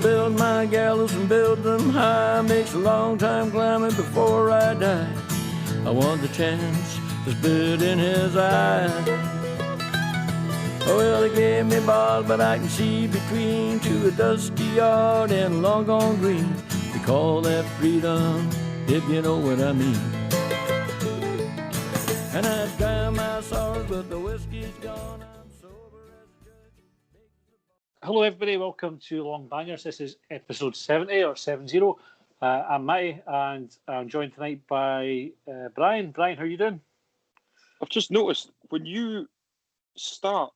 build my gallows and build them high. Makes a long time climbing before I die. I want the chance to spit in his eye. Oh, well, they gave me balls, but I can see between to a dusty yard and long gone green. We call that freedom, if you know what I mean. And I drown my sorrows, but the whiskey's gone. I'm sober as a judge. Hello, everybody. Welcome to Longbangers. This is episode 70 or 70. I'm Matty, and I'm joined tonight by Brian. Brian, how are you doing? I've just noticed when you start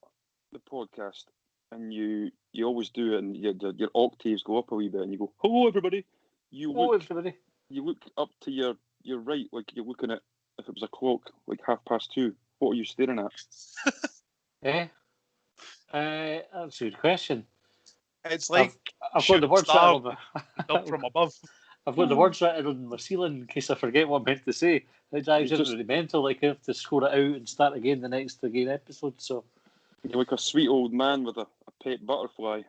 the podcast and you always do it, and your octaves go up a wee bit, and you go, "Hello, everybody." Hello, everybody. You look up to your right, like you're looking at, if it was a clock, like 2:30. What are you staring at? That's a good question. It's like I've got the words written up from above. I've got the words written on my ceiling in case I forget what I'm meant to say. It drives you really mental. Like I have to score it out and start again the next episode. So you're like a sweet old man with a pet butterfly.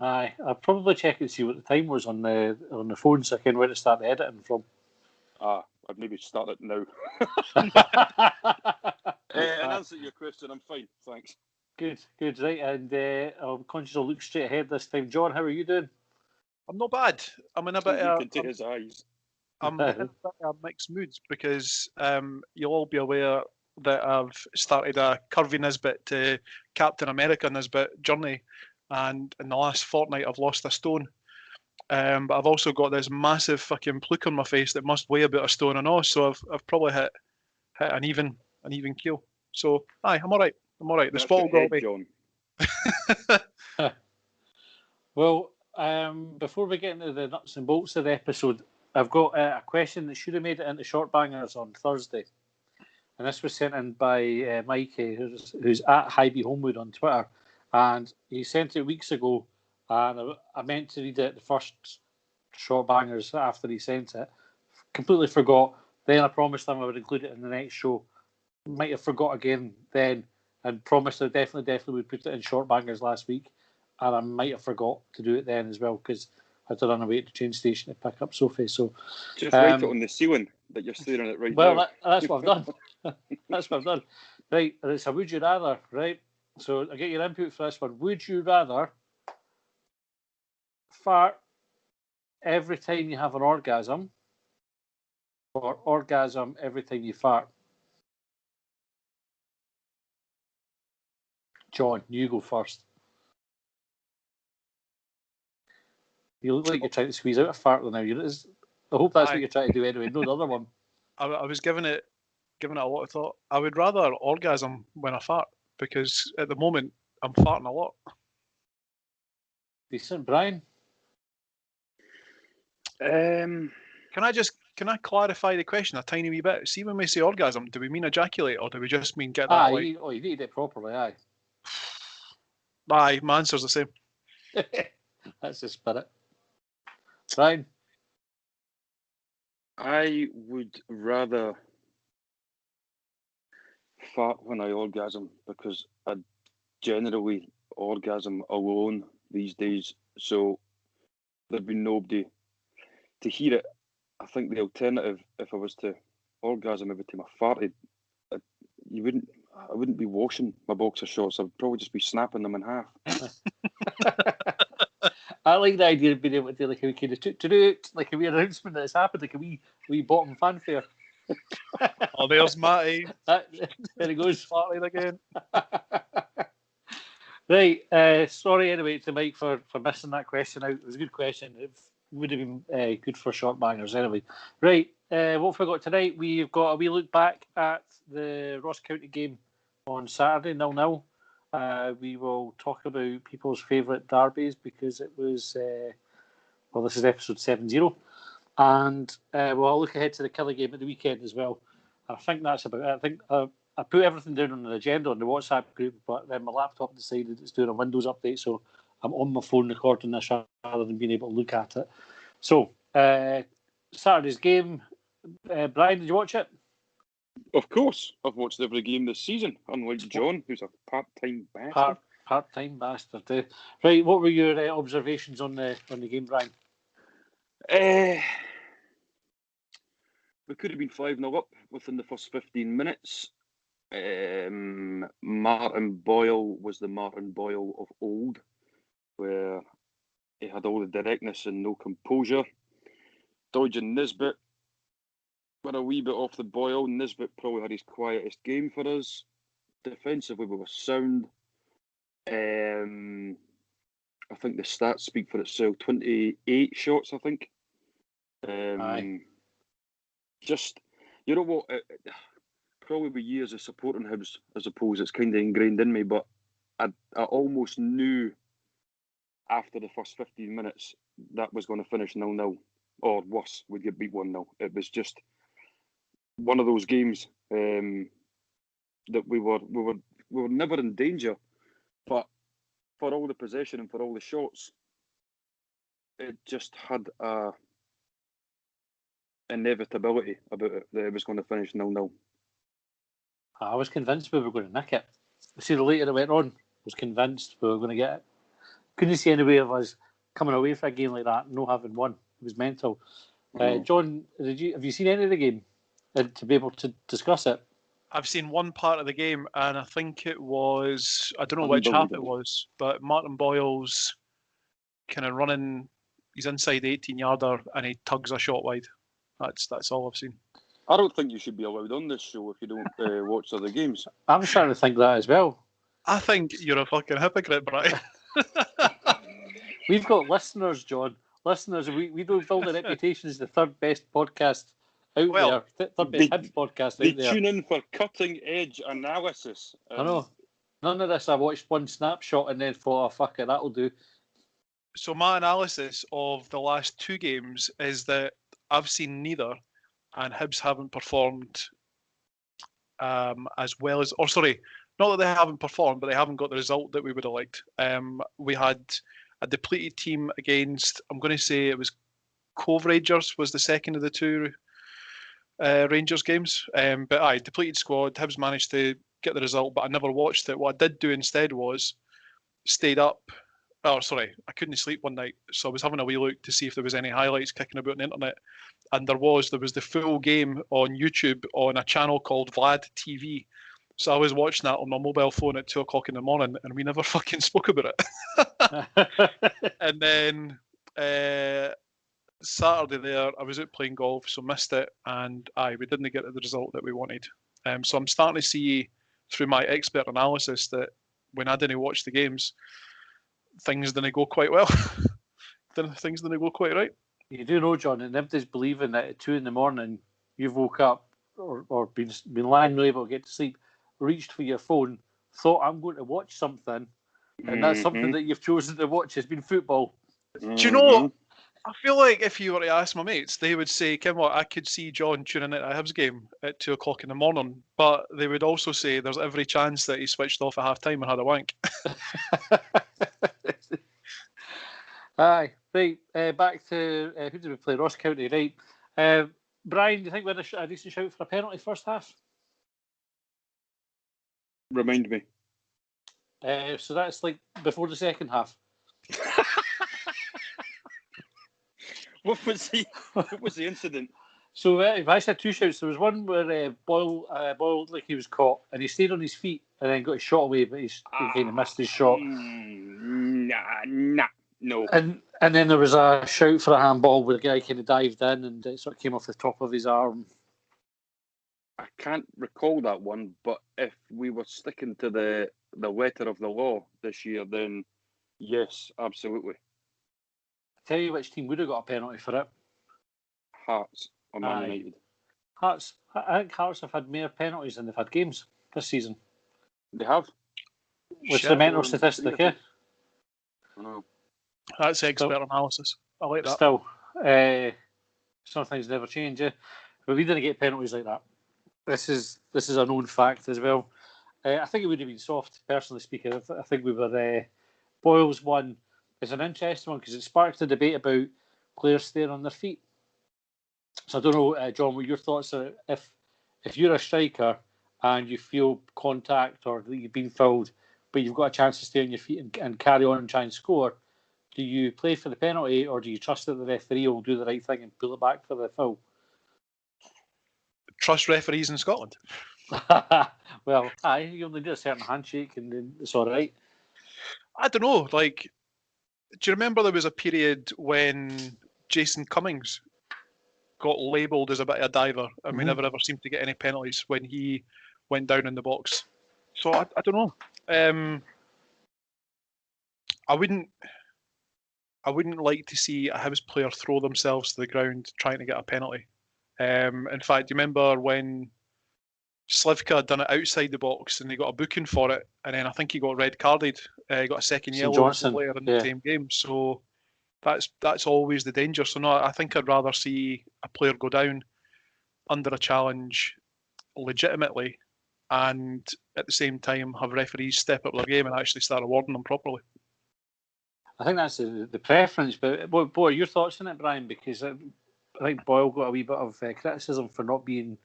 Aye, I'll probably check and see what the time was on the phone so I can know where to start the editing from. I'd maybe start it now. In answer to your question, I'm fine, thanks. Good, right. And I'm conscious I'll look straight ahead this time. John, how are you doing? I'm not bad. I'm in a bit of his eyes. I'm in a bit of mixed moods because you'll all be aware that I've started a Curvy Nisbet to Captain America Nisbet journey, and in the last fortnight I've lost a stone. But I've also got this massive fucking pluke on my face that must weigh about a stone and all. So I've probably hit an even keel. So aye, I'm all right. The spot will go away. Well, before we get into the nuts and bolts of the episode, I've got a question that should have made it into Short Bangers on Thursday, and this was sent in by Mikey, who's at Highby Homewood on Twitter, and he sent it weeks ago, and I meant to read it the first Short Bangers after he sent it. Completely forgot. Then I promised him I would include it in the next show. Might have forgot again then, and promised I definitely would put it in Short Bangers last week, and I might have forgot to do it then as well because I had to run away to the train station to pick up Sophie. So just write it on the ceiling that you're staring at right now. Well, that's what I've done. That's what I've done. Right, and it's a would you rather, right? So I get your input for this one. Would you rather fart every time you have an orgasm, or orgasm every time you fart? John, you go first. You look like you're trying to squeeze out a fart now. I hope that's what you're trying to do anyway. No, the other one. I was giving it a lot of thought. I would rather orgasm when I fart because at the moment I'm farting a lot. Decent, Brian. Can I clarify the question a tiny wee bit? See, when we say orgasm, do we mean ejaculate or do we just mean get that? You need it properly, aye. Aye, my answer's the same. That's the spirit. Brian? I would rather fart when I orgasm because I generally orgasm alone these days, so there'd be nobody to hear it. I think the alternative, if I was to orgasm every time I farted, I wouldn't be washing my boxer shorts. I'd probably just be snapping them in half. I like the idea of being able to do like a kind of like a wee announcement that has happened, like a wee bottom fanfare. Oh, there's Matty. There he goes. Farting again. Right. Sorry anyway to Mike for missing that question out. It was a good question. It would have been good for Short Bangers anyway. Right. What have we got tonight? We've got a wee look back at the Ross County game on Saturday, 0-0. We will talk about people's favourite derbies because it was, this is episode 70. And we'll look ahead to the killer game at the weekend as well. I think that's about it. I think I put everything down on an agenda on the WhatsApp group, but then my laptop decided it's doing a Windows update, so I'm on my phone recording this rather than being able to look at it. So, Saturday's game. Brian, did you watch it? Of course. I've watched every game this season, unlike John, who's a part-time bastard. Part-time bastard. Right, what were your observations on the game, Brian? We could have been 5-0 up within the first 15 minutes. Martin Boyle was the Martin Boyle of old, where he had all the directness and no composure. Dodge and Nisbet were a wee bit off the boil. Nisbet probably had his quietest game for us. Defensively, we were sound. I think the stats speak for itself. 28 shots, I think. Aye. Just, you know what? Probably with years of supporting Hibs, I suppose it's kind of ingrained in me, but I almost knew after the first 15 minutes that was going to finish 0-0, or worse, we'd get beat 1-0. It was just one of those games that we were never in danger, but for all the possession and for all the shots, it just had a inevitability about it that it was going to finish 0-0. I was convinced we were going to nick it. See, the later it went on, I was convinced we were going to get it. Couldn't see any way of us coming away from a game like that, no having won. It was mental. John, have you seen any of the game to be able to discuss it? I've seen one part of the game, and I think it was, I don't know which half it was, but Martin Boyle's kind of running, he's inside the 18-yarder, and he tugs a shot wide. That's all I've seen. I don't think you should be allowed on this show if you don't watch other games. I'm starting to think that as well. I think you're a fucking hypocrite, Brian. We've got listeners, John. Listeners, we don't build a reputation as the third best podcast out there. Third best Hibs podcast out there. They tune in for cutting edge analysis. I know. None of this. I watched one snapshot and then thought, oh, fuck it, that'll do. So my analysis of the last two games is that I've seen neither, and Hibs haven't performed as well as, or sorry, not that they haven't performed, but they haven't got the result that we would have liked. We had a depleted team against, I'm going to say it was Cove Rangers was the second of the two Rangers games. But aye, depleted squad. Hibs managed to get the result, but I never watched it. What I did do instead was stayed up. Oh, sorry, I couldn't sleep one night, so I was having a wee look to see if there was any highlights kicking about on the internet. And there was the full game on YouTube on a channel called Vlad TV. So I was watching that on my mobile phone at 2 o'clock in the morning, and we never fucking spoke about it. And then Saturday there, I was out playing golf, so missed it, and we didn't get the result that we wanted. So I'm starting to see through my expert analysis that when I didn't watch the games, things didn't go quite well. Things didn't go quite right. You do know, John, and everybody's believing that at 2 a.m. you've woke up or been lying not able to get to sleep, reached for your phone, thought I'm going to watch something, and that's something that you've chosen to watch has been football. Do you know? I feel like if you were to ask my mates, they would say, "Kim, what? I could see John tuning in at a Hibs game at 2 o'clock in the morning," but they would also say there's every chance that he switched off at half time and had a wank. Aye, right. Back to who did we play? Ross County, right? Brian, do you think we had a decent shout for a penalty first half? Remind me. So that's like before the second half. What was the incident? So we've actually had two shouts. There was one where Boyle looked like he was caught, and he stayed on his feet and then got his shot away, but he kind of missed his shot. No. And then there was a shout for a handball where the guy kind of dived in and it sort of came off the top of his arm. I can't recall that one, but if we were sticking to the letter of the law this year, then yes, absolutely. I tell you which team would have got a penalty for it. Hearts or Man United. Hearts. I think Hearts have had more penalties than they've had games this season. They have. Which is a mental statistic, yeah? I know. That's expert analysis. I like that. Still, some things never change, yeah? But we didn't get penalties like that. This is a known fact as well. I think it would have been soft, personally speaking. I think we were Boyle's one is an interesting one because it sparked a debate about players staying on their feet. So I don't know, John, what your thoughts are. If you're a striker and you feel contact or that you've been fouled, but you've got a chance to stay on your feet and carry on and try and score. Do you play for the penalty, or do you trust that the referee will do the right thing and pull it back for the foul? Trust referees in Scotland. Well, you only do a certain handshake and then it's all right. I don't know. Like, do you remember there was a period when Jason Cummings got labelled as a bit of a diver, and we never ever seemed to get any penalties when he went down in the box? So I don't know. I wouldn't like to see a Hibs player throw themselves to the ground trying to get a penalty. In fact, do you remember when Slivka had done it outside the box and he got a booking for it, and then I think he got red carded. He got a second St. yellow Johnson, later in the same game. So that's always the danger. So no, I think I'd rather see a player go down under a challenge legitimately, and at the same time have referees step up their game and actually start awarding them properly. I think that's the preference. But what are your thoughts on it, Brian? Because I think Boyle got a wee bit of criticism for not being,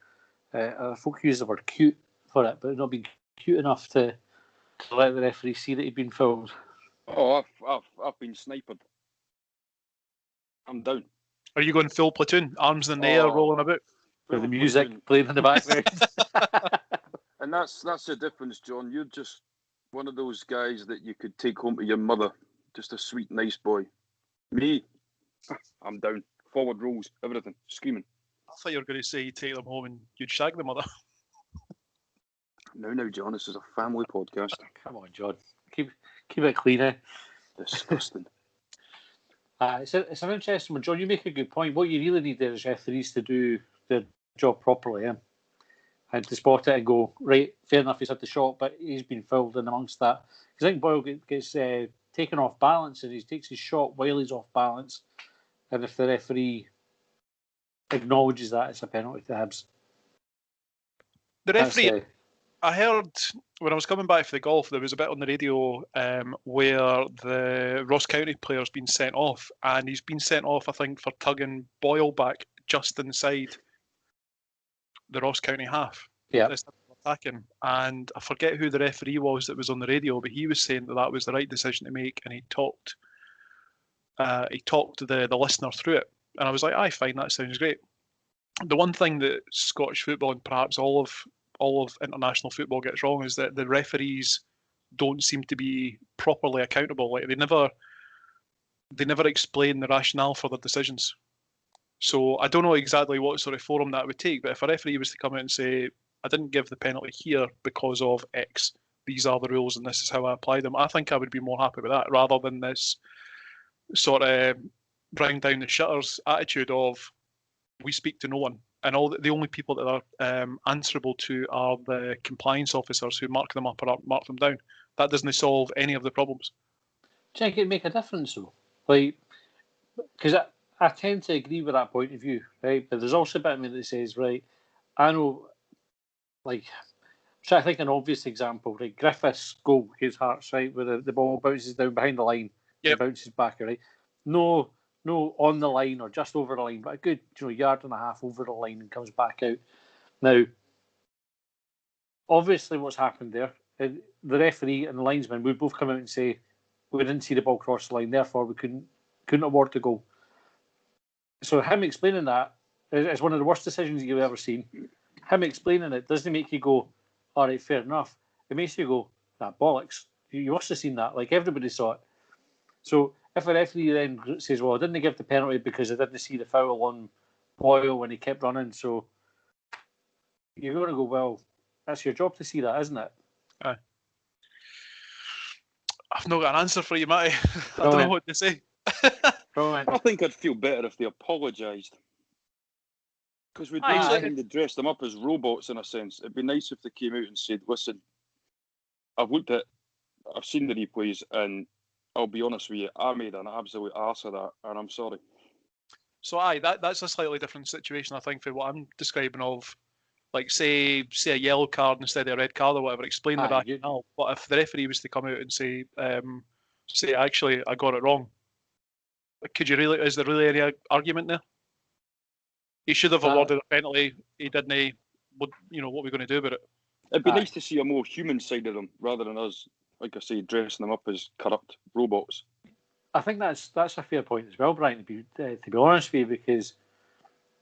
folk use the word cute for it, but not being cute enough to let the referee see that he'd been fouled. Oh, I've been sniped. I'm down. Are you going full platoon, arms in the air, rolling about? With the music playing in the background. And that's the difference, John. You're just one of those guys that you could take home to your mother. Just a sweet, nice boy. Me, I'm down. Forward rolls, everything, screaming. I thought you were going to say you'd take them home and you'd shag the mother. No, John, this is a family podcast. Come on, John. Keep it clean, eh? Disgusting. It's an interesting one, John. You make a good point. What you really need there is referees to do their job properly, and to spot it and go, right, fair enough, he's had the shot, but he's been fouled in amongst that. Because I think Boyle gets taken off balance, and he takes his shot while he's off balance. And if the referee acknowledges that, it's a penalty to Hibs. The referee, I heard when I was coming back for the golf, there was a bit on the radio where the Ross County player's been sent off, and he's been sent off, I think, for tugging Boyle back just inside the Ross County half. Yeah. Attacking, and I forget who the referee was that was on the radio, but he was saying that was the right decision to make, and he talked the listener through it, and I was like, "I find that sounds great." The one thing that Scottish football and perhaps all of international football gets wrong is that the referees don't seem to be properly accountable. Like they never explain the rationale for their decisions. So I don't know exactly what sort of forum that would take, but if a referee was to come out and say, I didn't give the penalty here because of X, these are the rules and this is how I apply them, I think I would be more happy with that rather than this sort of bring down the shutters attitude of we speak to no one. And the only people that are answerable to are the compliance officers who mark them up or mark them down. That doesn't solve any of the problems. Do you think it'd make a difference though? Like, because I tend to agree with that point of view, right? But there's also a bit of me that says, right, I know, like, I'm trying to think an obvious example, right? Griffiths' goal against Hearts, right, where the ball bounces down behind the line, it bounces back, right? No on the line or just over the line, but a good yard and a half over the line and comes back out. Now, obviously, what's happened there, the referee and the linesman would both come out and say, we didn't see the ball cross the line, therefore we couldn't award the goal. So him explaining that is one of the worst decisions you've ever seen. Him explaining it doesn't make you go, all right, fair enough. It makes you go, that bollocks. You must have seen that. Like, everybody saw it. So if a referee then says, well, I didn't give the penalty because I didn't see the foul on Boyle when he kept running, so you're going to go, well, that's your job to see that, isn't it? Aye. I've not got an answer for you, Matty. I don't know what to say. I think I'd feel better if they apologised. Because we'd basically dressed them up as robots in a sense. It'd be nice if they came out and said, listen, I've seen the replays, and I'll be honest with you, I made an absolute arse of that, and I'm sorry. So that's a slightly different situation, I think, for what I'm describing of, like, say a yellow card instead of a red card or whatever, explain the rationale. But if the referee was to come out and say actually, I got it wrong, is there really any argument there? He should have awarded a penalty. He didn't. What are we going to do about it? It'd be nice to see a more human side of them rather than us like I say, dressing them up as corrupt robots. I think that's a fair point as well, Brian. To be honest with you, because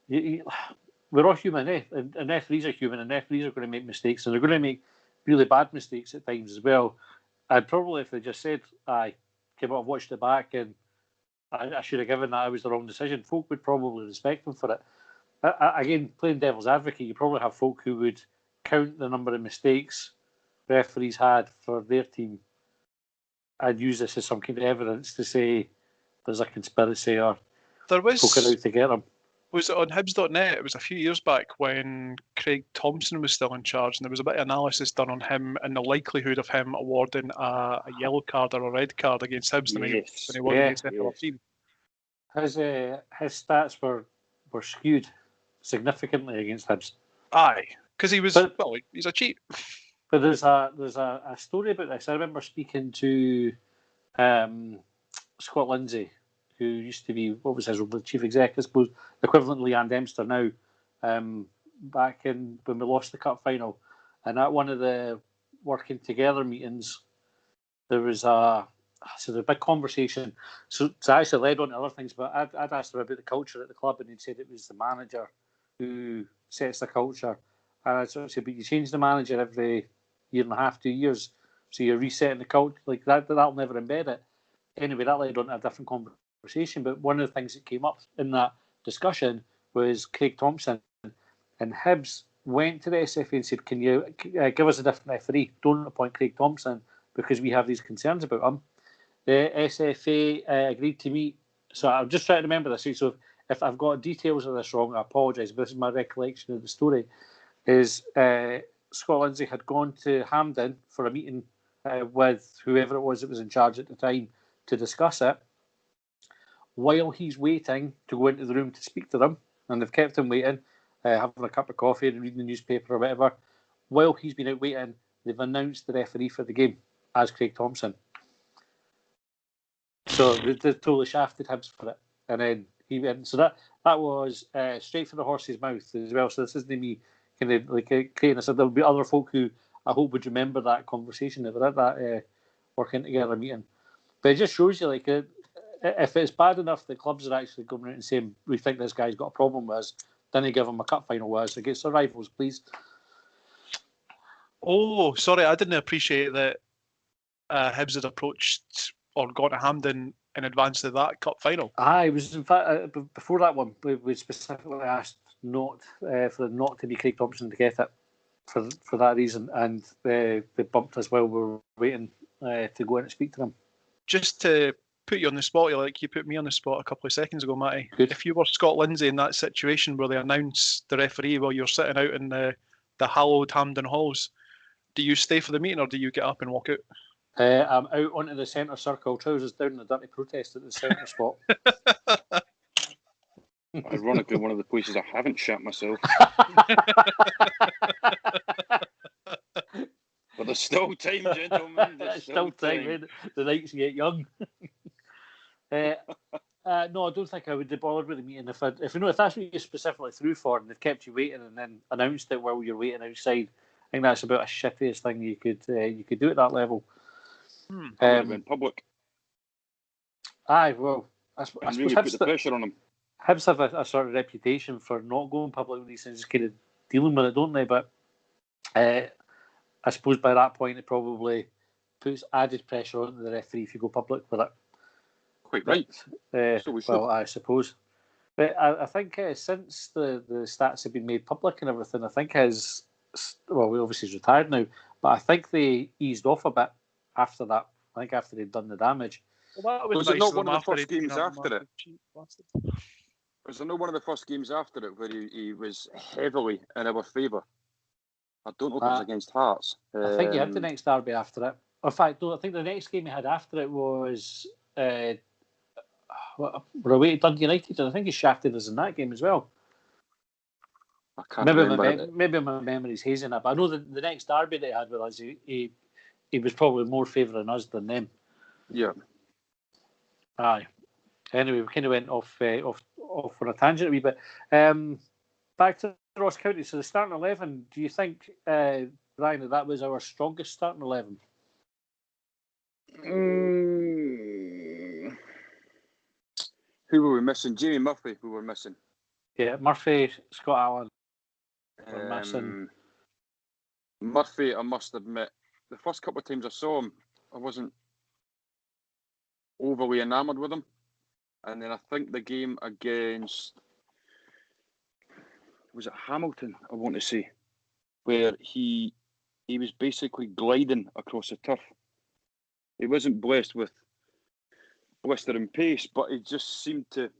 we're all human, eh? And referees are human, and referees are going to make mistakes, and they're going to make really bad mistakes at times as well. I'd probably, if they just said, "I came out, I've watched it back, and I should have given that, I was the wrong decision," folk would probably respect them for it. Again, playing devil's advocate, you probably have folk who would count the number of mistakes referees had for their team and use this as some kind of evidence to say there's a conspiracy or There folk are out to get them. Was it on Hibs.net? It was a few years back when Craig Thompson was still in charge, and there was a bit of analysis done on him and the likelihood of him awarding a yellow card or a red card against Hibs when he won against the team. His stats were skewed significantly against Hibs. Aye, because he's a cheat. But there's a story about this. I remember speaking to Scott Lindsay, who used to be, what was his role, the chief exec, I suppose, equivalent to Leanne Dempster now, back in when we lost the cup final. And at one of the working together meetings, there was a big conversation. So I actually led on to other things, but I'd asked him about the culture at the club, and he'd said it was the manager who sets the culture. And I sort of said, but you change the manager every year and a half, 2 years, so you're resetting the culture. Like that'll never embed it. Anyway, that led on to a different conversation. But one of the things that came up in that discussion was Craig Thompson, and Hibs went to the SFA and said, "Can you give us a different referee? Don't appoint Craig Thompson because we have these concerns about him." The SFA agreed to meet. So I'm just trying to remember this. So if I've got details of this wrong, I apologise. But this is my recollection of the story. Is Scott Lindsay had gone to Hampden for a meeting with whoever it was that was in charge at the time to discuss it. While he's waiting to go into the room to speak to them, and they've kept him waiting, having a cup of coffee and reading the newspaper or whatever. While he's been out waiting, they've announced the referee for the game as Craig Thompson. So they totally shafted Hibs for it, and then he went. So that was straight from the horse's mouth as well. So this isn't me kind of like creating. I said there'll be other folk who I hope would remember that conversation that were at that working together meeting. But it just shows you, like, if it's bad enough that clubs are actually going around and saying we think this guy's got a problem with us, then they give him a cup final with us against their rivals, please. Oh, sorry, I didn't appreciate that Hibs had approached or gone to Hampden in advance of that cup final. It was, in fact, before that one, we specifically asked not for not to be Craig Thompson to get it for that reason, and they bumped us while we were waiting to go in and speak to them. Just to put you on the spot, like you put me on the spot a couple of seconds ago, Matty. Good. If you were Scott Lindsay in that situation where they announce the referee while you're sitting out in the hallowed Hampden halls, do you stay for the meeting or do you get up and walk out? I'm out onto the centre circle, trousers down, in the dirty protest at the centre spot. Ironically, one of the places I haven't shat myself. But there's still time, gentlemen. There's still time. The nights get young. No, I don't think I would be bothered with the meeting if that's what you specifically threw for and they've kept you waiting and then announced it while you're waiting outside. I think that's about a shittiest thing you could do at that level. I would have been public. Aye, well, I suppose really put the pressure on them. Hibs have a sort of reputation for not going public with these things, just kind of dealing with it, don't they? But I suppose by that point it probably puts added pressure on the referee if you go public with it. Quite right. Well, I suppose. But I think since the stats have been made public and everything, I think we obviously he's retired now, but I think they eased off a bit after that. I think after they'd done the damage. Well, that was it not one of the first games after it? Bastard. Was there not one of the first games after it where he was heavily in our favour? I don't know if it was against Hearts. I think he had the next derby after it. In fact, no, I think the next game he had after it was we're away to Dundee United, and I think he shafted us in that game as well. I can't remember. Maybe my memory's hazing it, but I know the next derby that he had with us, he was probably more favouring us than them. Yeah. Aye. Anyway, we kind of went off on a tangent a wee bit. Back to Ross County. So the starting 11, do you think, Brian, that was our strongest starting 11? Who were we missing? Jamie Murphy, we were missing. Yeah, Murphy, Scott Allen. We're missing. Murphy, I must admit, the first couple of times I saw him, I wasn't overly enamoured with him. And then I think the game against, was it Hamilton, I want to say, where he was basically gliding across the turf. He wasn't blessed with blistering pace, but he just seemed to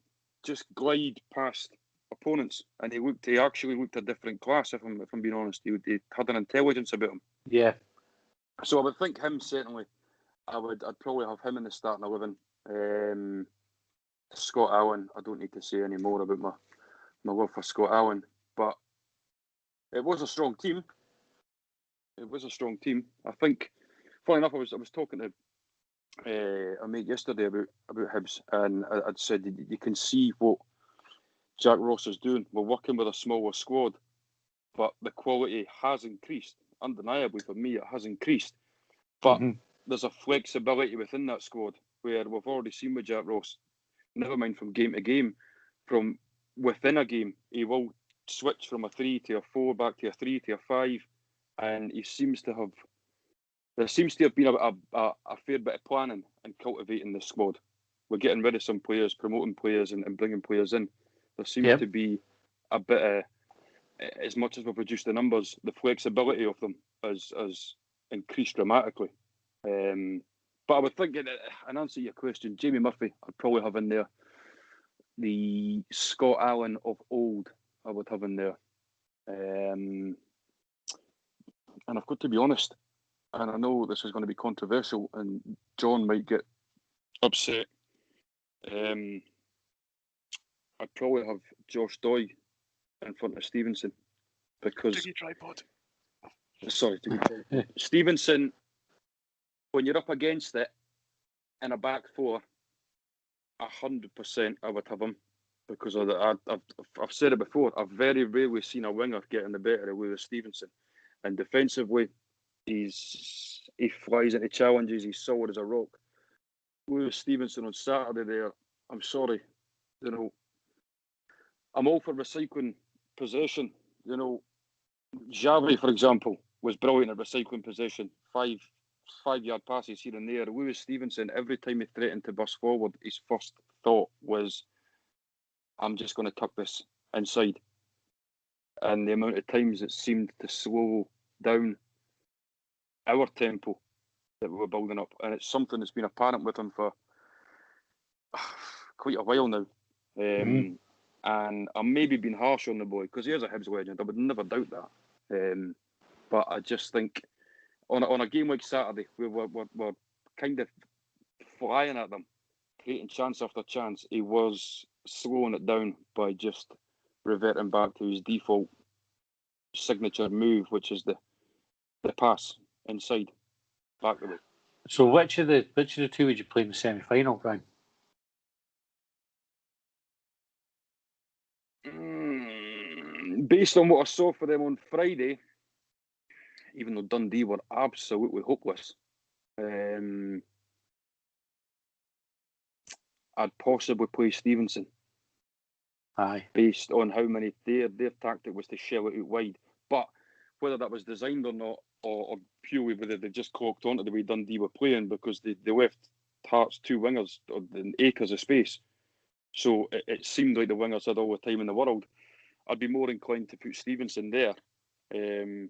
just glide past opponents, and he actually looked a different class. If I'm being honest, he had an intelligence about him. Yeah. So I would think him certainly. I'd probably have him in the starting 11. Scott Allen, I don't need to say any more about my love for Scott Allen, but it was a strong team. I think, funny enough, I was talking to a mate yesterday about Hibs, and I'd said you can see what Jack Ross is doing. We're working with a smaller squad, but the quality has increased. Undeniably, for me, it has increased. But there's a flexibility within that squad where we've already seen with Jack Ross, never mind from game to game, from within a game, he will switch from a 3 to a 4, back to a 3 to a 5, and there seems to have been a fair bit of planning and cultivating the squad. We're getting rid of some players, promoting players, and bringing players in. There seems to be a bit of, as much as we've reduced the numbers, the flexibility of them has increased dramatically. But I would think, in answer to your question, Jamie Murphy, I'd probably have in there. The Scott Allen of old, I would have in there. And I've got to be honest, and I know this is going to be controversial, and John might get upset. I'd probably have Josh Doig in front of Stevenson, because Doogie tripod. Sorry, Stevenson, when you're up against it in a back four, 100% I would have him, because I've said it before. I've very rarely seen a winger getting the better of Lewis Stevenson, and defensively, he flies into challenges. He's solid as a rock. Lewis Stevenson on Saturday there, I'm sorry, I'm all for recycling possession. Xavi, for example, was brilliant at recycling possession. 5-yard passes here and there. Lewis Stevenson, every time he threatened to burst forward, his first thought was, I'm just going to tuck this inside. And the amount of times it seemed to slow down our tempo that we were building up. And it's something that's been apparent with him for quite a while now. And I'm maybe being harsh on the boy, because he is a Hibs legend. I would never doubt that. But I just think on a game like Saturday, we're kind of flying at them, creating chance after chance. He was slowing it down by just reverting back to his default signature move, which is the pass inside, back the way. So which of the two would you play in the semi-final, Brian? Based on what I saw for them on Friday, even though Dundee were absolutely hopeless, I'd possibly play Stevenson. Aye. Based on how many their tactic was to shell it out wide. But whether that was designed or not, or purely whether they just clocked onto the way Dundee were playing, because they left Hearts 2 wingers in acres of space. So it seemed like the wingers had all the time in the world. I'd be more inclined to put Stevenson there to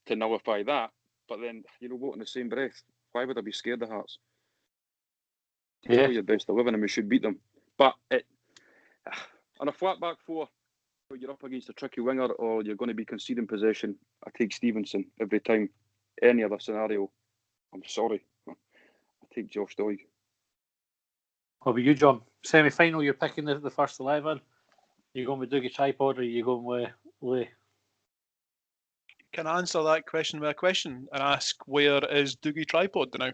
nullify that. But then, what, in the same breath, why would I be scared of Hearts? Yeah. Play your best 11 and we should beat them. But on a flat back four, where you're up against a tricky winger or you're going to be conceding possession, I take Stevenson every time. Any other scenario, I'm sorry, I take Josh Doig. What about you, John? Semi-final, you're picking the first 11. You going with Doogie Tripod, or are you going with Lee? Can I answer that question with a question and ask, where is Doogie Tripod now?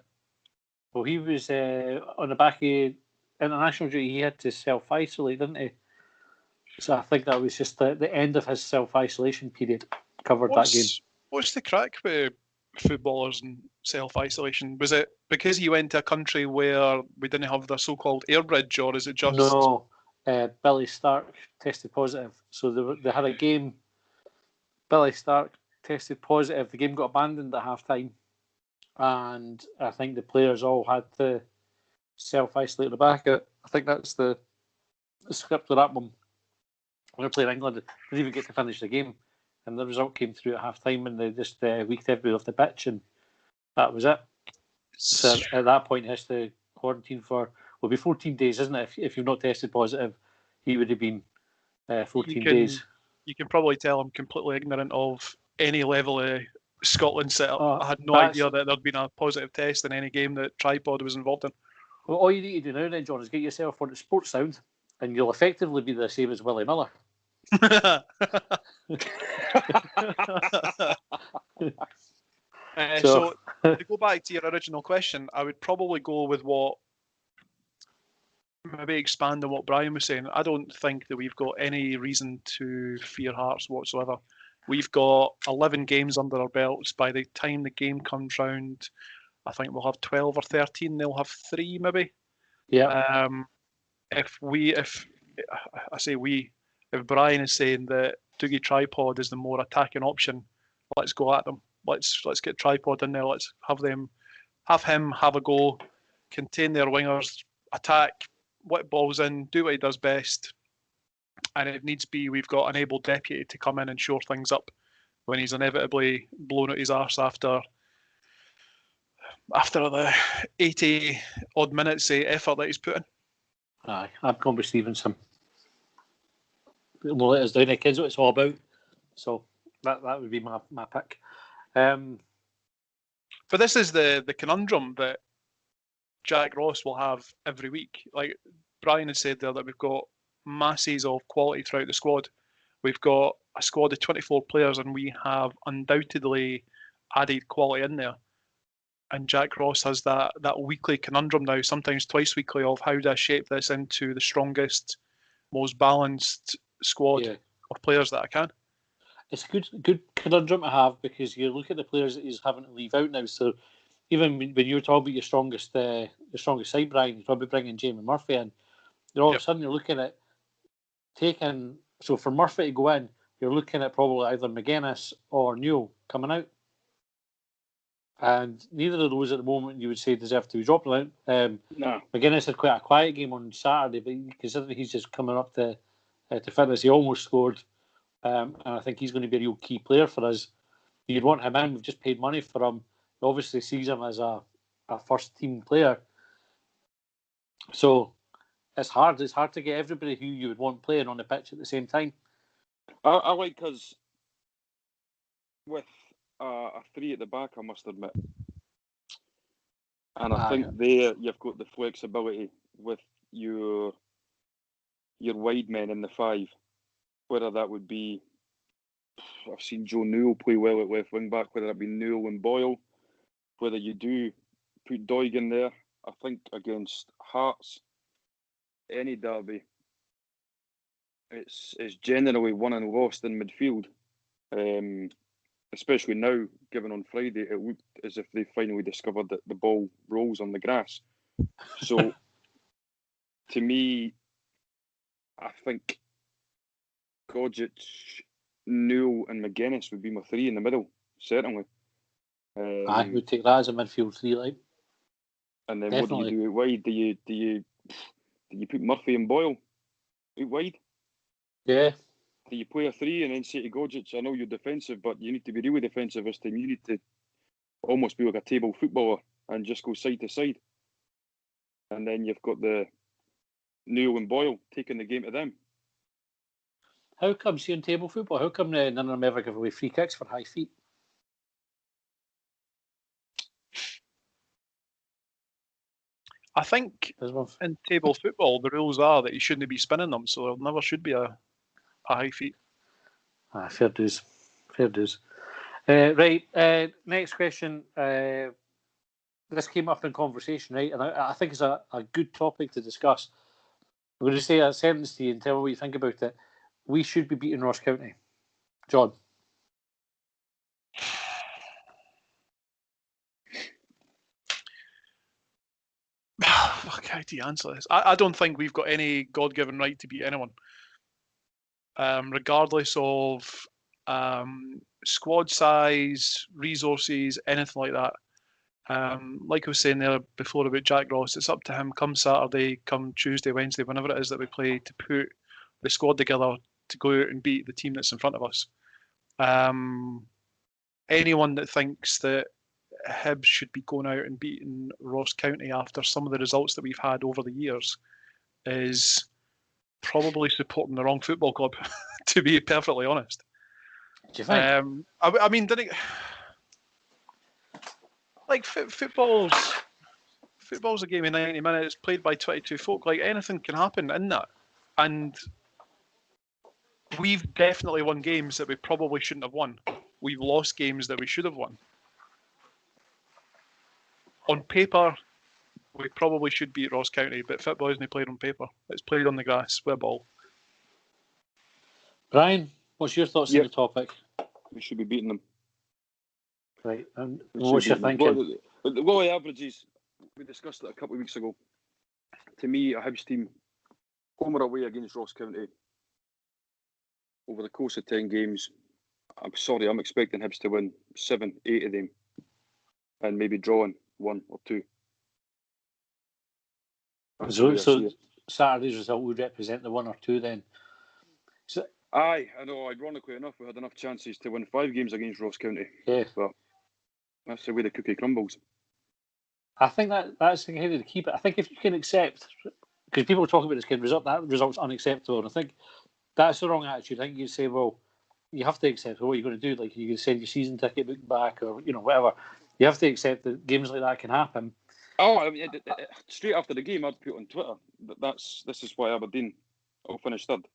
Well, he was on the back of international duty. He had to self-isolate, didn't he? So I think that was just the end of his self-isolation period. Covered that game. What's the crack with footballers in self-isolation? Was it because he went to a country where we didn't have the so-called air bridge, or is it just... No, Billy Stark tested positive. So they had a game. Billy Stark tested positive. The game got abandoned at half-time. And I think the players all had to self-isolate the back. I think that's the script of that one. When they played England, they didn't even get to finish the game. And the result came through at half-time, and they just weeked everybody off the pitch, and that was it. So at that point, he has to quarantine for, will be 14 days, isn't it? If you've not tested positive, he would have been 14 days. You can probably tell I'm completely ignorant of any level of Scotland setup. I had no idea that there'd been a positive test in any game that Tripod was involved in. Well, all you need to do now then, John, is get yourself on the Sports Sound, and you'll effectively be the same as Willie Miller. So to go back to your original question, I would probably go with maybe expand on what Brian was saying. I don't think that we've got any reason to fear Hearts whatsoever. We've got 11 games under our belts. By the time the game comes round, I think we'll have 12 or 13. They'll have 3 maybe. Yeah. If Brian is saying that Dougie Tripod is the more attacking option, let's go at them. Let's get Tripod in there. Let's have him have a go, contain their wingers, attack, whip balls in, do what he does best. And if needs be, we've got an able deputy to come in and shore things up when he's inevitably blown out his arse after the 80 odd minutes of effort that he's put in. Aye, I've gone with Stevenson. We'll let us down, the kids, what it's all about. So that would be my pick. But this is the conundrum that Jack Ross will have every week. Like Brian has said there, that we've got masses of quality throughout the squad. We've got a squad of 24 players, and we have undoubtedly added quality in there. And Jack Ross has that weekly conundrum now, sometimes twice weekly, of how do I shape this into the strongest, most balanced squad of players that I can. It's a good conundrum to have, because you look at the players that he's having to leave out now. So even when you were talking about your strongest side, Brian, you're probably bringing Jamie Murphy in. You're all of a sudden you're looking at taking. So for Murphy to go in, you're looking at probably either McGuinness or Newell coming out. And neither of those at the moment you would say deserve to be dropped out. No. McGuinness had quite a quiet game on Saturday, but considering he's just coming up to fitness, he almost scored. And I think he's going to be a real key player for us. You'd want him in. We've just paid money for him. He obviously sees him as a first team player. So it's hard. It's hard to get everybody who you would want playing on the pitch at the same time. I like us with a 3 at the back, I must admit. And I think there you've got the flexibility with your wide men in the 5. Whether that would be, I've seen Joe Newell play well at left wing back, whether that be Newell and Boyle, whether you do put Doig in there. I think against Hearts, any derby, it's generally won and lost in midfield. Especially now, given on Friday, it looked as if they finally discovered that the ball rolls on the grass. So, to me, I think Gogic, Newell and McGuinness would be my 3 in the middle, certainly. I would take that as a midfield 3, like. And then Definitely. What do you do out wide? Do you put Murphy and Boyle out wide? Yeah. Do you play a 3 and then say to Gogic, I know you're defensive, but you need to be really defensive this time. You need to almost be like a table footballer and just go side to side. And then you've got the Newell and Boyle taking the game to them. How come, see, in table football, how come none of them ever give away free kicks for high feet? I think in table football, the rules are that you shouldn't be spinning them, so there never should be a high feet. Fair dues. Fair dues. Right, next question. This came up in conversation, right? And I think it's a good topic to discuss. I'm going to say a sentence to you and tell me what you think about it. We should be beating Ross County. John? Fuck, how do you answer this? I don't think we've got any God-given right to beat anyone, regardless of squad size, resources, anything like that. Like I was saying there before about Jack Ross, it's up to him come Saturday, come Tuesday, Wednesday, whenever it is that we play, to put the squad together to go out and beat the team that's in front of us. Anyone that thinks that Hibs should be going out and beating Ross County after some of the results that we've had over the years is probably supporting the wrong football club, to be perfectly honest. Do you think? I mean, didn't like football's a game of 90 minutes played by 22 folk. Like, anything can happen in that, and we've definitely won games that we probably shouldn't have won. We've lost games that we should have won. On paper, we probably should beat Ross County, but football isn't played on paper. It's played on the grass with a ball. Brian, what's your thoughts on the topic? We should be beating them. Right, and what's your thinking? The goalie averages, we discussed it a couple of weeks ago. To me, a Hibs team, home or away against Ross County, over the course of 10 games, I'm expecting Hibs to win 7, 8 of them, and maybe drawing 1 or 2. So Saturday's result would represent the 1 or 2 then? Aye, I know, ironically enough, we had enough chances to win 5 games against Ross County. Yeah. But that's the way the cookie crumbles. I think that's the kind of to keep it. I think if you can accept, because people talk about this kind of result, that result's unacceptable, and I think that's the wrong attitude. I think you say, well, you have to accept what you're going to do. Like, you can send your season ticket book back, or whatever. You have to accept that games like that can happen. Oh, I mean, straight after the game, I'd put on Twitter that this is why Aberdeen will finish third.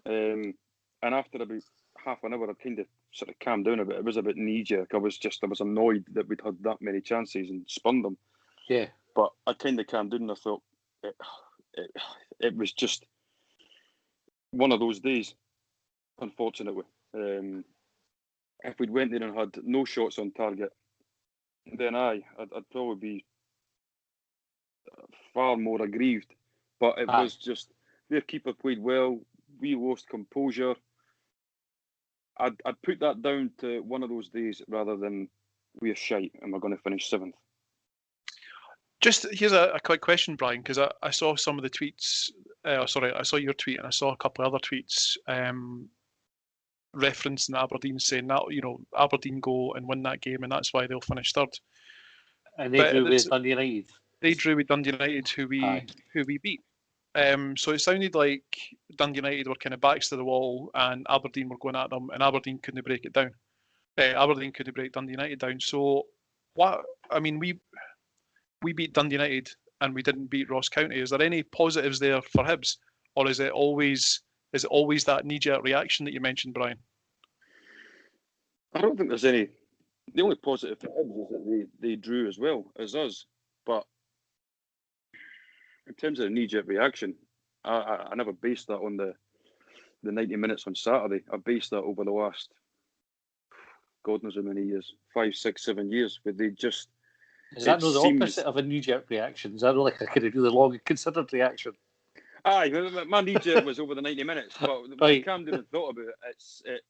And after about half an hour, I kind of sort of calmed down a bit. It was a bit knee-jerk. I was annoyed that we'd had that many chances and spun them. Yeah. But I kind of calmed down and I thought it was just one of those days, unfortunately. If we'd went there and had no shots on target, then I'd probably be far more aggrieved. But it was just, their keeper played well, we lost composure. I'd put that down to one of those days rather than we're shite and we're going to finish 7th. Just here's a quick question, Brian, because I saw some of the tweets. I saw your tweet and I saw a couple of other tweets referencing Aberdeen, saying that Aberdeen go and win that game and that's why they'll finish third. And they drew with Dundee United. They drew with Dundee United, who we beat. So it sounded like Dundee United were kind of backs to the wall and Aberdeen were going at them and Aberdeen couldn't break it down. Aberdeen couldn't break Dundee United down. So we beat Dundee United and we didn't beat Ross County. Is there any positives there for Hibs, or is it always that knee-jerk reaction that you mentioned, Brian? I don't think there's any. The only positive for Hibs is that they drew as well as us, but in terms of the knee-jerk reaction, I never based that on the 90 minutes on Saturday. I based that over the last, God knows how many years, 5, 6, 7 years, where they just... Is that not the opposite of a knee-jerk reaction? Is that like a kind of really long and considered reaction? Aye, my knee-jerk was over the 90 minutes, but when I calmed down and thought about it,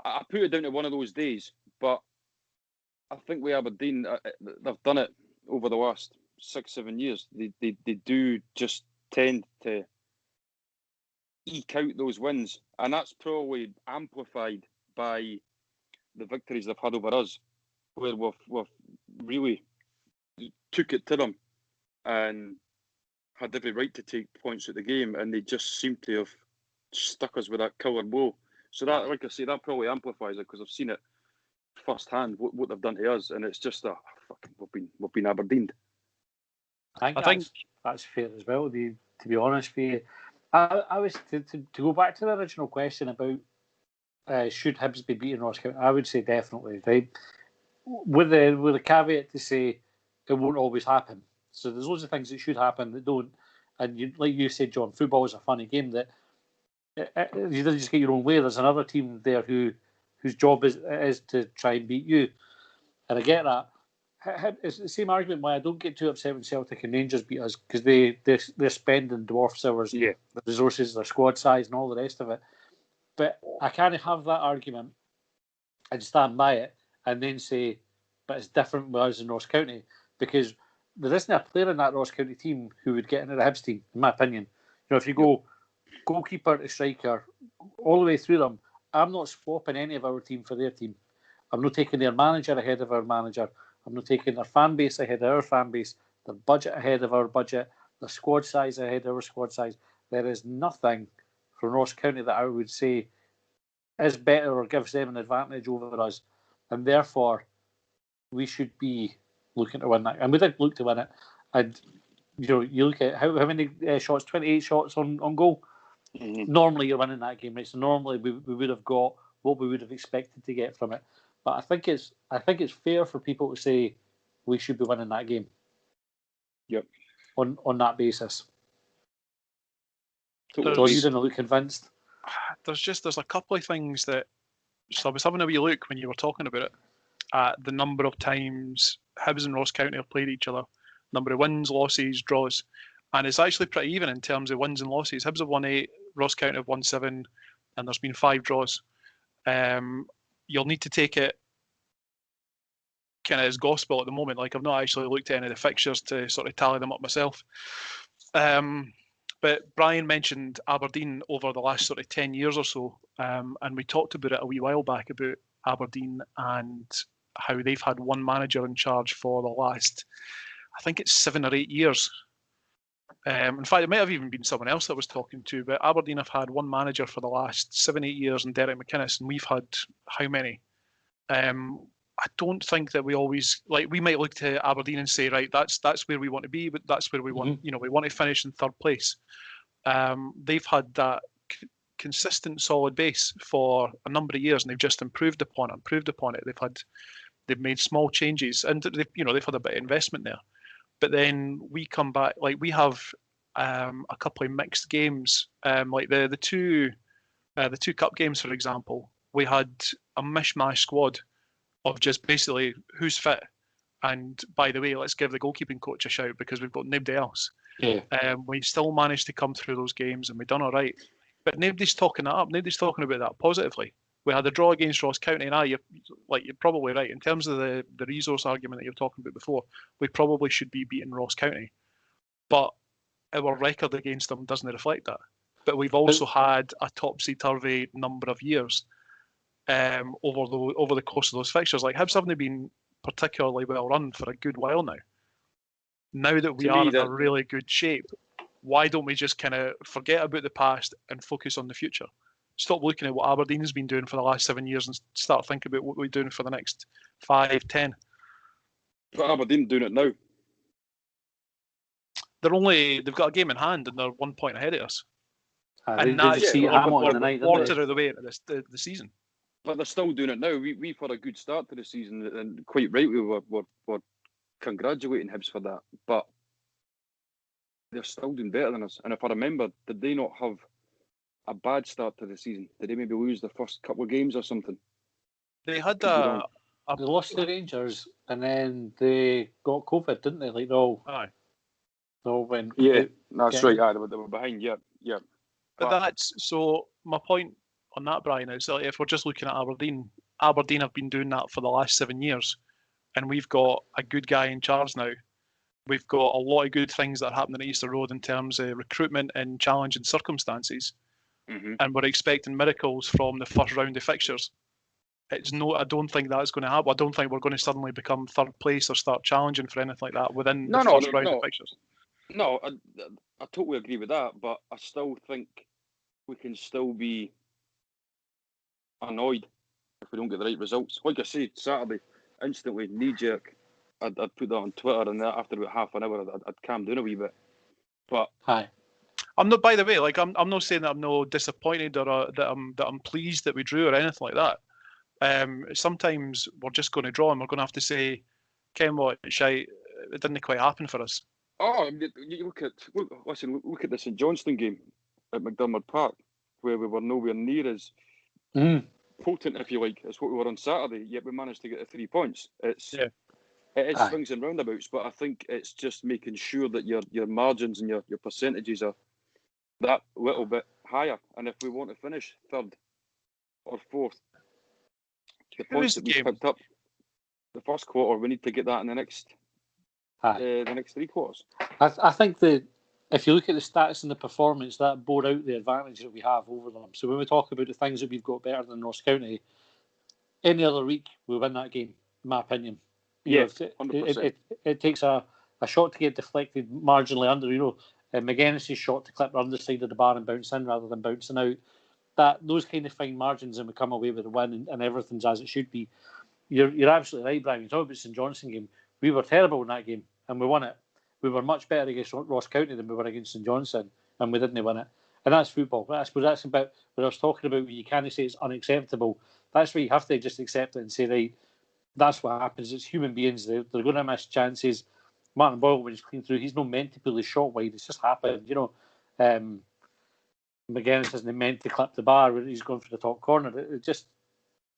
I put it down to one of those days, but I think with Aberdeen, they've done it over the last 6, 7 years. They do just tend to eke out those wins, and that's probably amplified by the victories they've had over us, where we've really took it to them and had every right to take points at the game, and they just seem to have stuck us with that killer blow. So that, like I say, that probably amplifies it, because I've seen it firsthand what they've done to us, and it's just we've been Aberdeened. I think that's fair as well. To be honest with you, I was to go back to the original question about should Hibs be beating Ross County. I would say definitely, right? With the caveat to say it won't always happen. So there's loads of things that should happen that don't. And like you said, John, football is a funny game that you don't just get your own way. There's another team there whose job is to try and beat you. And I get that. it's the same argument why I don't get too upset when Celtic and Rangers beat us, because they're spending dwarfs hours, Yeah. the resources, their squad size, and all the rest of it. But I can't have that argument and stand by it and then say, but it's different with us in Ross County, because there isn't a player in that Ross County team who would get into the Hibs team, in my opinion. You know, if you go goalkeeper to striker, all the way through them, I'm not swapping any of our team for their team. I'm not taking their manager ahead of our manager. I'm not taking their fan base ahead of our fan base, their budget ahead of our budget, their squad size ahead of our squad size. There is nothing from Ross County that I would say is better or gives them an advantage over us. And therefore, we should be looking to win that. And we did look to win it. And you look at how many shots, 28 shots on goal. Mm-hmm. Normally, you're winning that game, right? So normally we would have got what we would have expected to get from it. But I think it's fair for people to say we should be winning that game. Yep. On that basis. Totally. So you didn't look convinced. There's a couple of things that. So I was having a wee look when you were talking about it at the number of times Hibs and Ross County have played each other, number of wins, losses, draws, and it's actually pretty even in terms of wins and losses. Hibs have won 8, Ross County have won 7, and there's been 5 draws. You'll need to take it kind of as gospel at the moment. Like, I've not actually looked at any of the fixtures to sort of tally them up myself. But Brian mentioned Aberdeen over the last sort of 10 years or so, and we talked about it a wee while back about Aberdeen and how they've had one manager in charge for the last, I think it's 7 or 8 years. In fact, it might have even been someone else that I was talking to, but Aberdeen have had one manager for the last 7-8 years, and Derek McInnes, and we've had how many? I don't think that we always, like, we might look to Aberdeen and say, right, that's where we want to be, but that's where we want, we want to finish in 3rd place. They've had that consistent, solid base for a number of years, and they've just improved upon it. They've made small changes, and they've had a bit of investment there. But then we come back, like, we have a couple of mixed games, like the two cup games, for example. We had a mishmash squad of just basically who's fit, and by the way, let's give the goalkeeping coach a shout because we've got nobody else. Yeah. We still managed to come through those games, and we've done all right. But nobody's talking that up. Nobody's talking about that positively. We had a draw against Ross County, and you're probably right in terms of the resource argument that you're talking about before. We probably should be beating Ross County, but our record against them doesn't reflect that. But we've also had a topsy-turvy number of years over the course of those fixtures. Like, Hibs haven't been particularly well run for a good while now. Now that we are in a really good shape, why don't we just kind of forget about the past and focus on the future? Stop looking at what Aberdeen's been doing for the last 7 years and start thinking about what we're doing for the next 5, 10. But Aberdeen doing it now. They've got a game in hand and they're 1 point ahead of us. And that's quarter of the way into the season. But they're still doing it now. We've had a good start to the season, and quite rightly we're congratulating Hibs for that. But they're still doing better than us. And if I remember, did they not have a bad start to the season? Did they maybe lose the first couple of games or something? They had they lost to Rangers, and then they got COVID, didn't they? Like, no. Aye. No, when that's right. Aye, they were behind. Yeah. But that's so. My point on that, Brian, is that if we're just looking at Aberdeen have been doing that for the last 7 years, and we've got a good guy in charge now. We've got a lot of good things that are happening at Easter Road in terms of recruitment and challenging circumstances. Mm-hmm. And we're expecting miracles from the first round of fixtures. I don't think that's going to happen. I don't think we're going to suddenly become 3rd place or start challenging for anything like that within the first round of fixtures. No, I totally agree with that, but I still think we can still be annoyed if we don't get the right results. Like I said, Saturday, instantly, knee-jerk, I'd put that on Twitter, and after about half an hour, I'd calm down a wee bit. But I'm not. By the way, like I'm not saying that I'm no disappointed or that I'm pleased that we drew or anything like that. Sometimes we're just going to draw, and we're going to have to say, Ken, what, shite, it didn't quite happen for us. Oh, you look at the St Johnstone game at McDermott Park, where we were nowhere near as potent, if you like, as what we were on Saturday. Yet we managed to get the 3 points. It is Aye. swings and roundabouts, but I think it's just making sure that your margins and your percentages are that little bit higher. And if we want to finish third or fourth, the Who points is the that we game? picked up the first quarter, we need to get that in the next Aye. the next 3 quarters. I think that if you look at the stats and the performance, that bore out the advantage that we have over them. So when we talk about the things that we've got better than Ross County, any other week we win that game, in my opinion. You know, Yeah, 100%. it takes a shot to get deflected marginally under. You know, McGuinness's shot to clip the underside of the bar and bounce in rather than bouncing out. Those kind of fine margins, and we come away with a win, and everything's as it should be. You're absolutely right, Brian. You talk about the St Johnstone game. We were terrible in that game, and we won it. We were much better against Ross County than we were against St Johnstone, and we didn't win it. And that's football. I suppose that's about what I was talking about. You can't say it's unacceptable. That's where you have to just accept it and say, right, that's what happens. It's human beings. They're going to miss chances. Martin Boyle, when he's clean through, he's not meant to pull his shot wide. It's just happened. You know, McGuinness isn't meant to clip the bar when he's going for the top corner. It just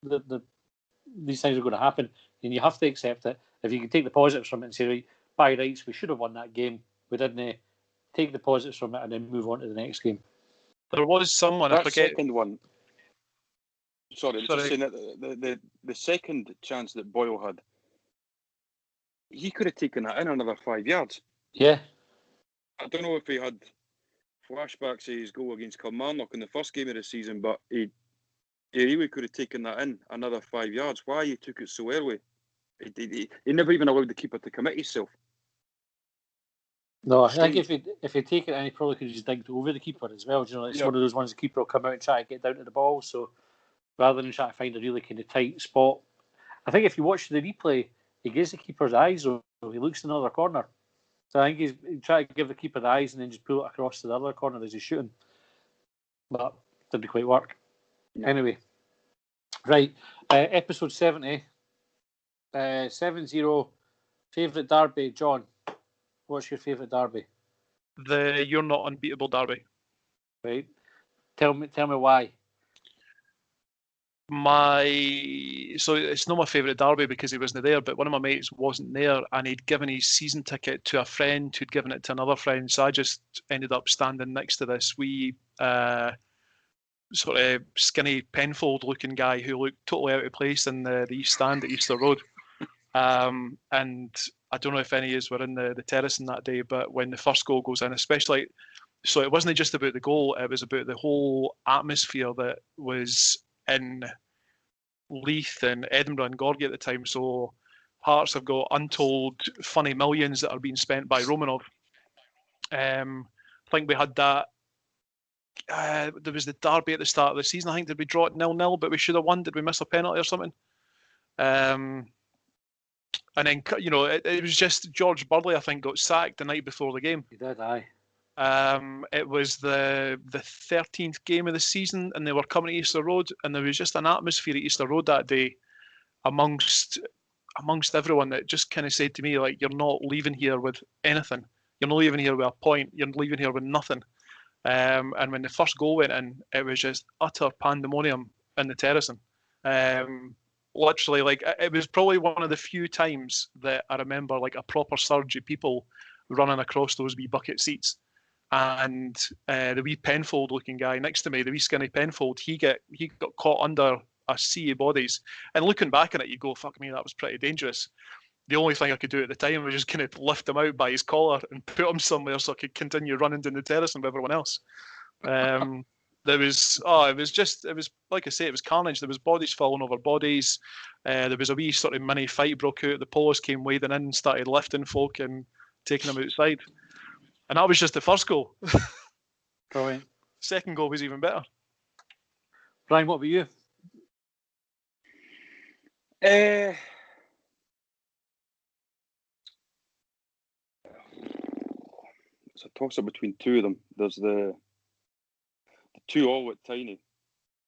these things are going to happen, and you have to accept it. If you can take the positives from it and say, right, by rights, we should have won that game. We didn't. Take the positives from it and then move on to the next game. There was someone, I That forget. second one. Sorry, just saying that the second chance that Boyle had, he could have taken that in another 5 yards. Yeah. I don't know if he had flashbacks of his goal against Kilmarnock in the first game of the season, but he really could have taken that in another 5 yards. Why he took it so early? He never even allowed the keeper to commit himself. No, I think if he take it in, he probably could have just digged over the keeper as well. You know, it's one of those ones the keeper will come out and try to get down to the ball. So rather than try to find a really kind of tight spot, I think if you watch the replay, he gives the keeper's eyes, or he looks in another corner. So I think he's trying to give the keeper the eyes and then just pull it across to the other corner as he's shooting. But didn't quite work. No. Anyway, right, episode 70, 7-0, favourite derby, John. What's your favourite derby? The You're Not Unbeatable derby. Right. Tell me why. So it's not my favourite derby because he wasn't there, but one of my mates wasn't there and he'd given his season ticket to a friend who'd given it to another friend. So I just ended up standing next to this wee sort of skinny Penfold looking guy who looked totally out of place in the East Stand at Easter Road. And I don't know if any of us were in the terrace on that day, but when the first goal goes in, especially, so it wasn't just about the goal, it was about the whole atmosphere that was in Leith and Edinburgh and Gorgie at the time. So Hearts have got untold funny millions that are being spent by Romanov. I think we had that. There was the derby at the start of the season. I think did we draw it 0-0, but we should have won. Did we miss a penalty or something? And then, you know, it was just George Burley, I think, got sacked the night before the game. He did, aye. It was the 13th game of the season, and they were coming to Easter Road, and there was just an atmosphere at Easter Road that day amongst everyone that just kind of said to me, like, you're not leaving here with anything. You're not leaving here with a point. You're leaving here with nothing. And when the first goal went in, it was just utter pandemonium in the terracing. Literally, like, it was probably one of the few times that I remember like a proper surge of people running across those wee bucket seats. And the wee Penfold looking guy next to me, the wee skinny Penfold, he got caught under a sea of bodies. And looking back at it, you go, fuck me, that was pretty dangerous. The only thing I could do at the time was just kind of lift him out by his collar and put him somewhere so I could continue running down the terrace with everyone else. It was like I say, it was carnage. There was bodies falling over bodies. There was a wee sort of mini fight broke out. The police came wading in, started lifting folk and taking them outside. And that was just the first goal. Brilliant. Second goal was even better. Brian, what about you? It's a toss-up between two of them. There's the 2-2 at Tiny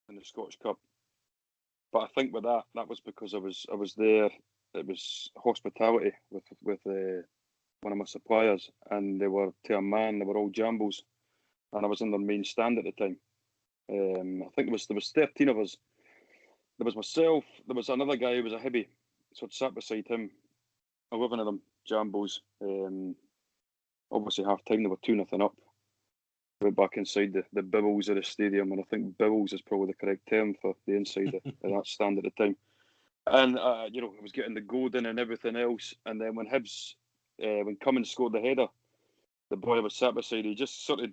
in the Scottish Cup, but I think with that was because I was there. It was hospitality with one of my suppliers, and they were to a man. They were all Jambos, and I was in their main stand at the time. I think there was 13 of us. There was myself. There was another guy who was a Hibby, so I'd sat beside him, 11 of them Jambos. Obviously, half time they were 2-0 up. Went back inside the bibbles of the stadium, and I think bibbles is probably the correct term for the inside of that stand at the time. And I was getting the goal in and everything else. And then when Hibs, when Cummins scored the header, the boy I was sat beside, he just sort of,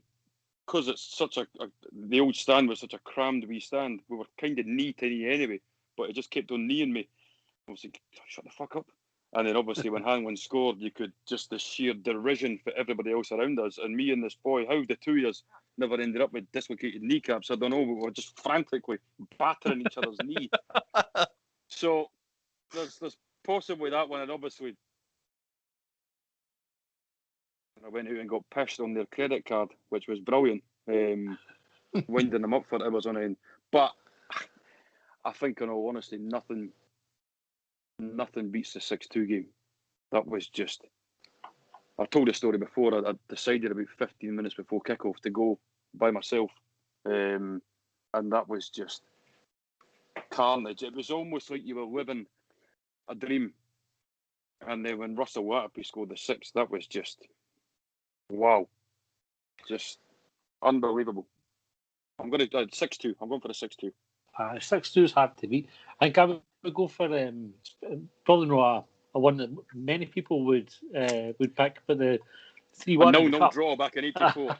because it's such the old stand was such a crammed wee stand. We were kind of knee to knee anyway, but it just kept on kneeing me. I was like, shut the fuck up. And then obviously when Hanlon scored, you could just the sheer derision for everybody else around us. And me and this boy, how the two of us never ended up with dislocated kneecaps, I don't know. We were just frantically battering each other's knee. So there's possibly that one. And obviously I went out and got pished on their credit card, which was brilliant. Winding them up for hours on end. But I think, in all honesty, nothing beats the 6-2 game. That was just... I told the story before. I decided about 15 minutes before kickoff to go by myself. And that was just carnage. It was almost like you were living a dream. And then when Russell Waterpie scored the 6th, that was just... wow. Just unbelievable. I'm going to 6-2. I'm going for the 6-2. 6-2 is hard to beat. I think I would go for probably not a one that many people would pick, but the 3-1. No draw back in '84.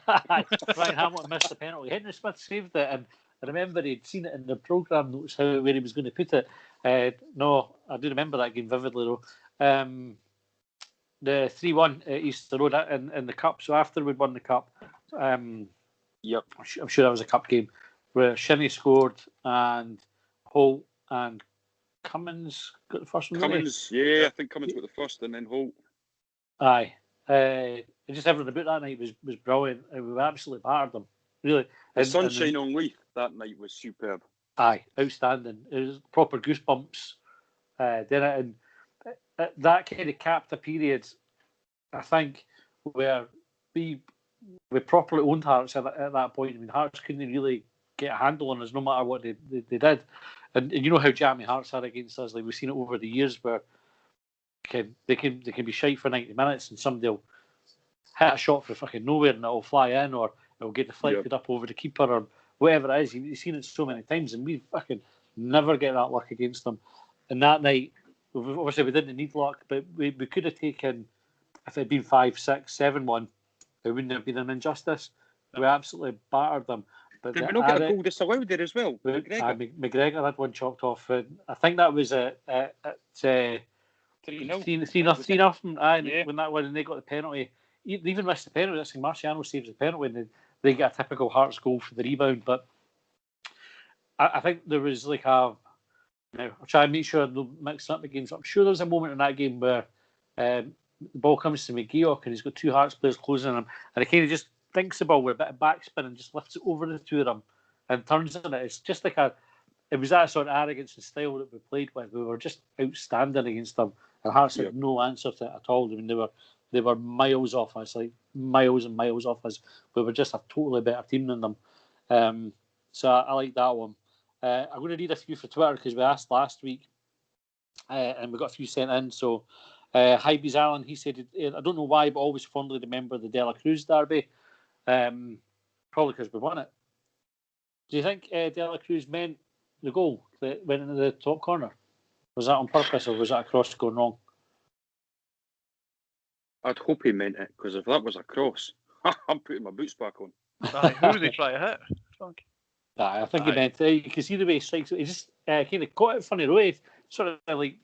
Brian Hamilton missed the penalty. Henry Smith saved it, and I remember he'd seen it in the programme notes where he was going to put it. No, I do remember that game vividly though. The 3-1 at Easter Road in the cup. So after we'd won the cup, yep, I'm sure that was a cup game where Shinnie scored and Holt and Cummins got the first one. Cummins, yeah, I think Cummins got the first, and then Holt. Aye, just everything about that night was brilliant, and we absolutely battered them. Really, The sunshine on Leith that night was superb. Aye, outstanding. It was proper goosebumps. And that kind of capped a period, I think, where we properly owned Hearts at that point. I mean, Hearts couldn't really get a handle on us no matter what they did. And you know how jammy Hearts are against us. Like, we've seen it over the years where they can be shite for 90 minutes and somebody will hit a shot for fucking nowhere and it'll fly in, or it'll get deflected up over the keeper, or whatever it is. You've seen it so many times, and we fucking never get that luck against them. And that night, obviously we didn't need luck, but we could have taken, if it had been 5-6, 7-1, it wouldn't have been an injustice. We absolutely battered them. But did we not get a goal disallowed there as well? McGregor had one chalked off. I think that was at 3-0. When they got the penalty. They even missed the penalty. That's Marciano saves the penalty, and they get a typical Hearts goal for the rebound. But I think there was like I'll try and make sure I don't mix up the games. I'm sure there was a moment in that game where the ball comes to McGeoch and he's got two Hearts players closing him, and he kind of just thinks the ball with a bit of backspin and just lifts it over the two of them and turns on it. It's just like it was that sort of arrogance and style that we played with. We were just outstanding against them, and Hearts had no answer to it at all. I mean, they were miles off us, like miles and miles off us. We were just a totally better team than them. So I like that one. I'm going to read a few for Twitter because we asked last week and we got a few sent in. So Hybees Allen, he said, I don't know why, but always fondly remember the De La Cruz derby. Probably because we won it. Do you think De La Cruz meant the goal that went into the top corner? Was that on purpose, or was that a cross going wrong? I'd hope he meant it, because if that was a cross, I'm putting my boots back on. Who did he try to hit? Fuck. I think he meant it. You can see the way he strikes it. He just kind of caught it funny way. Sort of like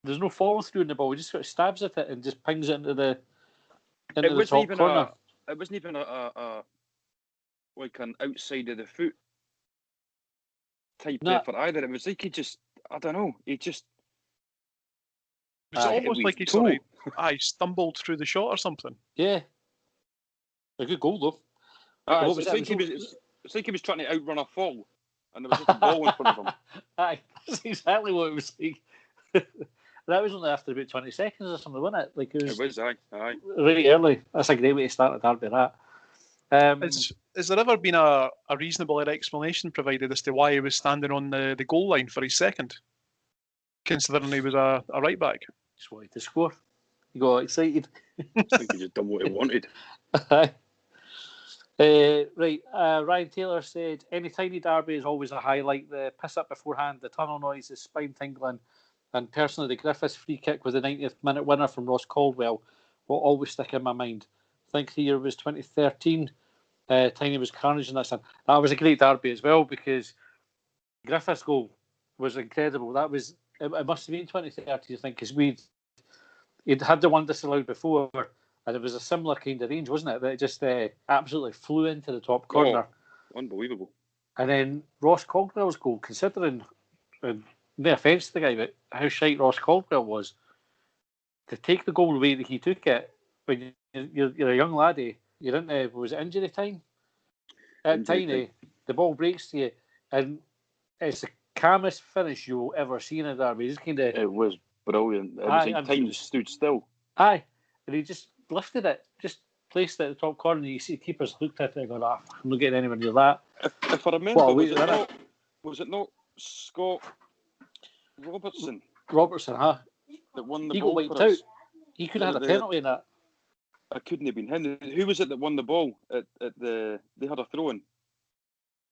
there's no follow through in the ball. He just sort of stabs at it and just pings it into the top corner. It wasn't even a like an outside of the foot type effort either. It was like he just, I don't know, he just... It was almost like he sort of stumbled through the shot or something. Yeah. A good goal, though. It's like he was trying to outrun a fall, and there was just a ball in front of him. Aye, that's exactly what it was like. That was only after about 20 seconds or something, wasn't it? Like it was aye. Really early. That's a great way to start a derby, that. Has there ever been a reasonable explanation provided as to why he was standing on the goal line for his second, considering he was a right back? Just wanted to score. You got excited. I think he just done what he wanted. Right, Ryan Taylor said, any tiny derby is always a highlight. The piss up beforehand, the tunnel noise, the spine tingling, and personally, the Griffiths free kick with the 90th minute winner from Ross Caldwell will always stick in my mind. I think the year was 2013. Tiny was carnage in that time. That was a great derby as well because Griffiths' goal was incredible. That was it must have been 2013, I think, because he'd had the one disallowed before, and it was a similar kind of range, wasn't it? That it just absolutely flew into the top corner. Oh, unbelievable. And then Ross Caldwell's goal, considering, no offence to the guy, but how shite Ross Caldwell was, to take the goal the way that he took it, when you're a young laddie, you're into, was it injury time? At Tiny, the ball breaks to you, and it's the calmest finish you'll ever see in a derby. It was brilliant. It was like time stood still. Aye, and he just lifted it, just placed it at the top corner, and you see the keepers looked at it and going, I'm not getting anywhere near that. If I remember, was it not Scott Robertson? Robertson, huh? That won the he ball got wiped for us. Out. He could have had a penalty in that. It couldn't have been him. Who was it that won the ball at the? They had a throw in.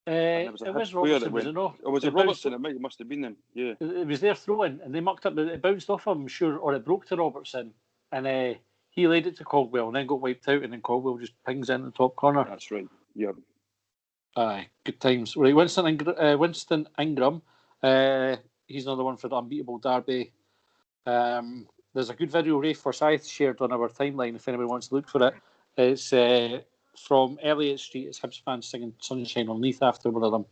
It was Robertson, was it not? Or was it Robertson? It must have been them. Yeah. It was their throw in, and they mucked up. It bounced off him, sure, or it broke to Robertson, and he laid it to Caldwell, and then got wiped out, and then Caldwell just pings in the top corner. That's right. Yeah. Aye, good times. Right, Winston Ingram. He's another one for the unbeatable derby. There's a good video Rafe Forsyth shared on our timeline if anyone wants to look for it. It's from Elliott Street. It's Hibs fans singing Sunshine on Leith after one of them.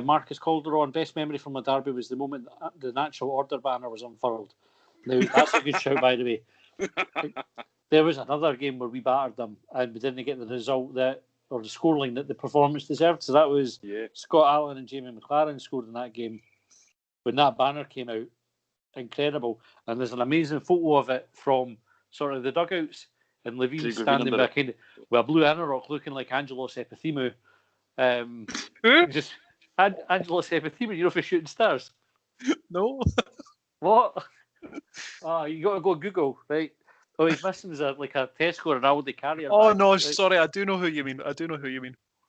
Marcus Calderon, best memory from a derby was the moment the natural order banner was unfurled. Now, that's a good shout, by the way. There was another game where we battered them and we didn't get the result or the scoreline that the performance deserved. So that was Scott Allen and Jamie McLaren scored in that game. When that banner came out, incredible. And there's an amazing photo of it from sort of the dugouts, and Levine standing back in with a blue anorak looking like Angelos Epithemiou. Just Angelos Epithemiou, you know, for Shooting Stars? No. What? You got to go Google, right? Oh, he's missing like a Tesco or an Aldi carrier. Oh, bag, no, right? sorry, I do know who you mean.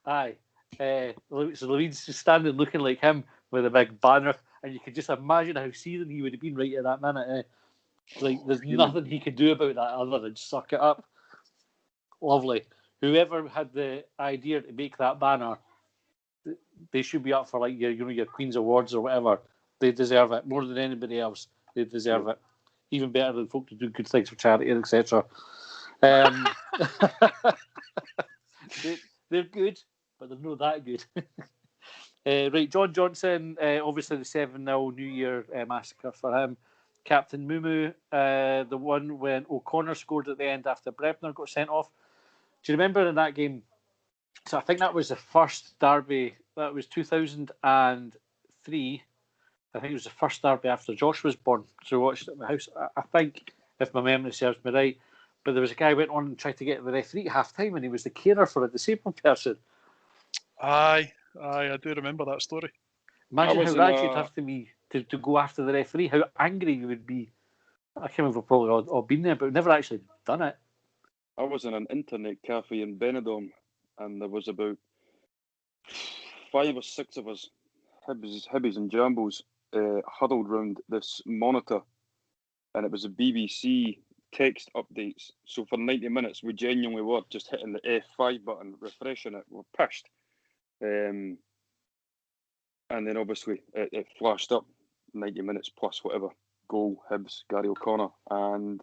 Aye. So Levine's just standing looking like him with a big banner, and you can just imagine how seething he would have been right at that minute. Like, there's nothing he could do about that other than suck it up. Lovely. Whoever had the idea to make that banner, they should be up for like your Queen's Awards or whatever. They deserve it more than anybody else. They deserve it. Even better than folk to do good things for charity, etc. They're good, but they're not that good. Right, John Johnson, obviously the 7-0 New Year massacre for him. Captain Mumu, the one when O'Connor scored at the end after Brebner got sent off. Do you remember in that game? So I think that was the first derby. That was 2003. I think it was the first derby after Josh was born. So we watched it at my house. I think, if my memory serves me right. But there was a guy who went on and tried to get the referee at half time, and he was the carer for a disabled person. Aye, I do remember that story. Imagine how rad you'd have to be to go after the referee, how angry you would be. I can't remember, probably all been there, but never actually done it. I was in an internet cafe in Benidorm, and there was about 5 or 6 of us, Hibbies and Jambos, huddled round this monitor, and it was a BBC text updates. So for 90 minutes, we genuinely were just hitting the F5 button, refreshing it. We're pissed. And then obviously it flashed up 90 minutes plus whatever. Goal, Hibs, Gary O'Connor. And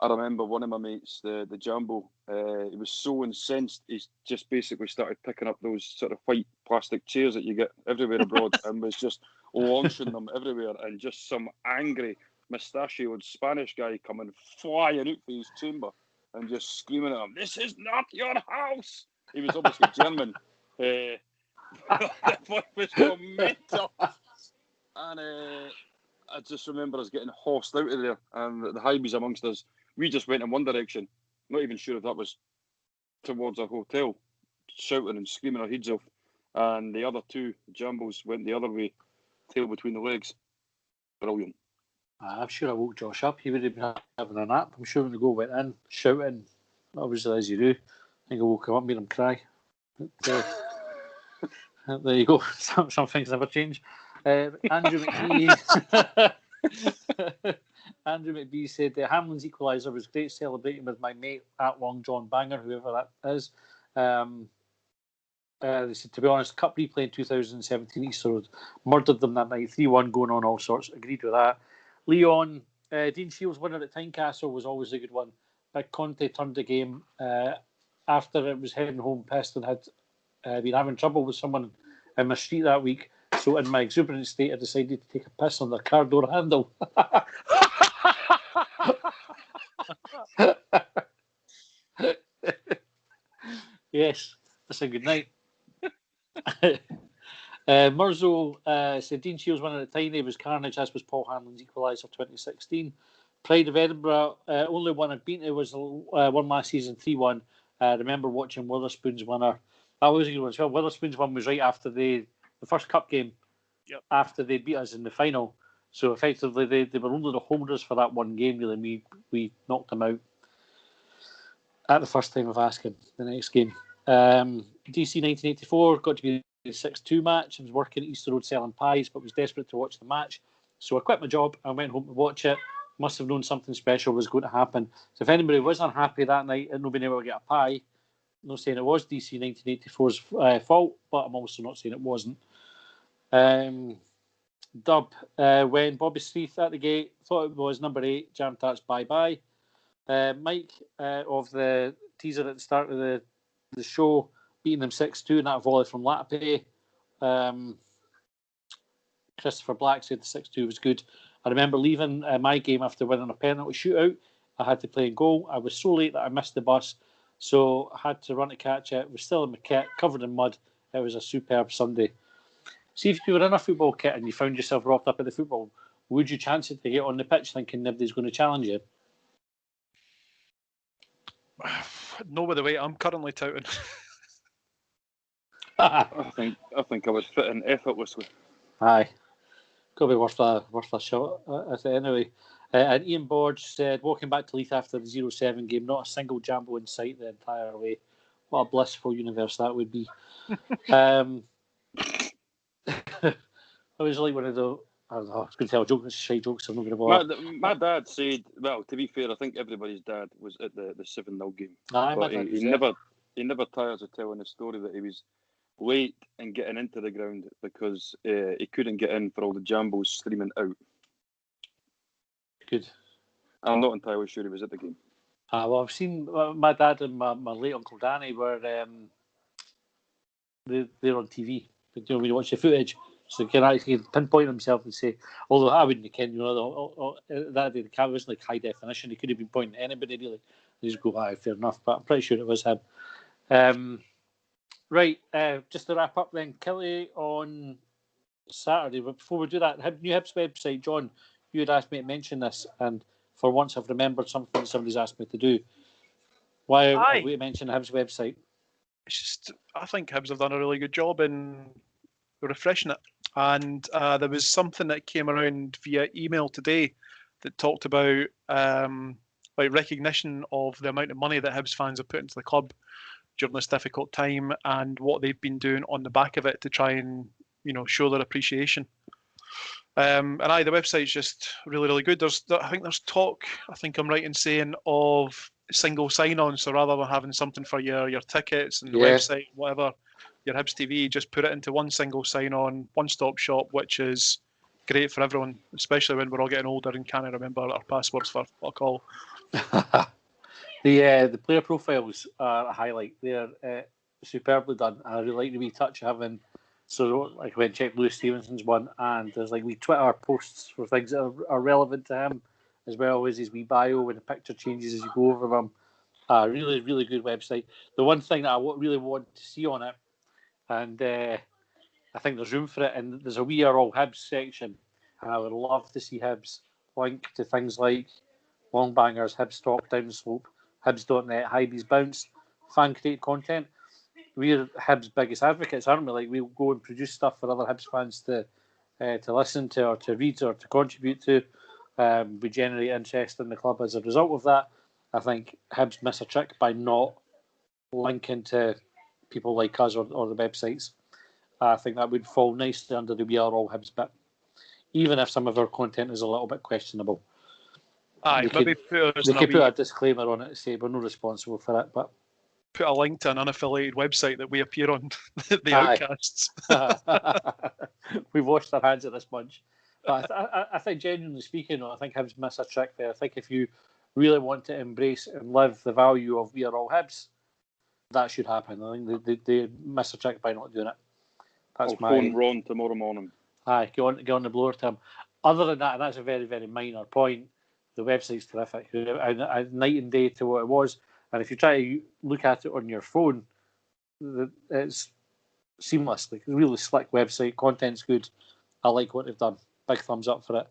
I remember one of my mates, the Jambo, he was so incensed, he just basically started picking up those sort of white plastic chairs that you get everywhere abroad and was just launching them everywhere, and just some angry mustachioed Spanish guy coming flying out for his chamber and just screaming at him, "This is not your house!" He was obviously German. The boy was going mental. And I just remember us getting horsed out of there, and the Highbies amongst us, we just went in one direction, not even sure if that was towards a hotel, shouting and screaming our heads off, and the other two Jambos went the other way, tail between the legs. Brilliant. I'm sure I woke Josh up. He would have been having a nap. I'm sure when the goal went in, shouting, obviously as you do. I think I woke him up, made him cry. But, there you go. Some things never change. Andrew McBee. Andrew McBee said the Hamlin's equaliser was great, celebrating with my mate at Longbangers, whoever that is. They said, to be honest, Cup replay in 2017 Easter Road murdered them that night. 3-1 going on all sorts. Agreed with that. Leon, Dean Shields' winner at Tynecastle was always a good one. Conte turned the game after it was heading home pissed and had been having trouble with someone in my street that week. So in my exuberant state, I decided to take a piss on their car door handle. Yes, that's a good night. Murzo said Dean Shields winner at Tiny was carnage, as was Paul Hanlon's equaliser 2016. Pride of Edinburgh, only one I'd beaten. It was one last season, 3-1. I remember watching Witherspoon's winner. That was a good one as well. Witherspoon's one was right after the first cup game, after they beat us in the final. So effectively, they were only the holders for that one game, really, and we knocked them out at the first time of asking the next game. DC 1984 got to be the 6-2 match. I was working at Easter Road selling pies, but was desperate to watch the match. So I quit my job and went home to watch it. Must have known something special was going to happen. So if anybody was unhappy that night and not being able to get a pie, I'm not saying it was DC 1984's fault, but I'm also not saying it wasn't. Dub, when Bobby Streeth at the gate, thought it was number 8, Jam Tarts bye-bye. Mike of the teaser at the start of the show, beating them 6-2 in that volley from Latape. Christopher Black said the 6-2 was good. I remember leaving my game after winning a penalty shootout. I had to play in goal. I was so late that I missed the bus, so I had to run to catch it. It was still in my kit, covered in mud. It was a superb Sunday. See, if you were in a football kit and you found yourself rocked up at the football, would you chance it to get on the pitch thinking nobody's going to challenge you? No, with the way I'm currently touting. I think I would fit in effortlessly. Aye. Got to be worth a shot. Anyway. And Ian Borge said, walking back to Leith after the 0-7 game, not a single jambo in sight the entire way. What a blissful universe that would be. I was like one of the... I don't know, I was going to tell a joke, it's shy jokes, I'm not going to bother. My dad said, well, to be fair, I think everybody's dad was at the 7-0 game. Aye, but he never tires of telling the story that he was late in getting into the ground because he couldn't get in for all the jambos streaming out. Good. I'm not entirely sure he was at the game. Well, I've seen my dad and my late Uncle Danny were they're on TV. But, when you watch the footage, so he can actually pinpoint himself and say, although I wouldn't have kenny, that day the camera wasn't like high definition. He could have been pointing at anybody really. They just go, aye, fair enough. But I'm pretty sure it was him. Right, just to wrap up then, Kelly on Saturday. But before we do that, New Hibs website, John, you had asked me to mention this, and for once I've remembered something somebody's asked me to do. Why have we mentioned the Hibs website? It's just, I think Hibs have done a really good job in refreshing it. And there was something that came around via email today that talked about recognition of the amount of money that Hibs fans have put into the club during this difficult time and what they've been doing on the back of it to try and, show their appreciation. And the website's just really, really good. I think there's talk, I think I'm right in saying, of single sign-on. So rather than having something for your tickets and the website, whatever, your Hibs TV, just put it into one single sign-on, one-stop shop, which is great for everyone, especially when we're all getting older and can't remember our passwords for fuck all. The player profiles are a highlight. They're superbly done. I really like the wee touch of having. So, like, I went and checked Lewis Stevenson's one, and there's like wee Twitter posts for things that are relevant to him, as well as his wee bio when the picture changes as you go over them. Really, really good website. The one thing that I really want to see on it, and I think there's room for it, and there's a We Are All Hibs section, and I would love to see Hibs link to things like Longbangers, Hibs Talk, Down the Slope, Hibs.net, Hybe's Bounce, fan-created content. We're Hibs' biggest advocates, aren't we? Like, we'll go and produce stuff for other Hibs fans to listen to or to read or to contribute to. we generate interest in the club as a result of that. I think Hibs miss a trick by not linking to people like us or the websites. I think that would fall nicely under the We Are All Hibs bit, even if some of our content is a little bit questionable. Aye, maybe put a disclaimer on it to say we're not responsible for it, but put a link to an unaffiliated website that we appear on, the Outcasts. We've washed our hands of this bunch. But I think, genuinely speaking, I think Hibs miss a trick there. I think if you really want to embrace and live the value of We Are All Hibs, that should happen. I think they miss a trick by not doing it. That's I'll phone Ron tomorrow morning. Aye, go on the blower to him. Other than that, and that's a very, very minor point, the website's terrific. Night and day to what it was. And if you try to look at it on your phone, it's seamless. Like, really slick website. Content's good. I like what they've done. Big thumbs up for it.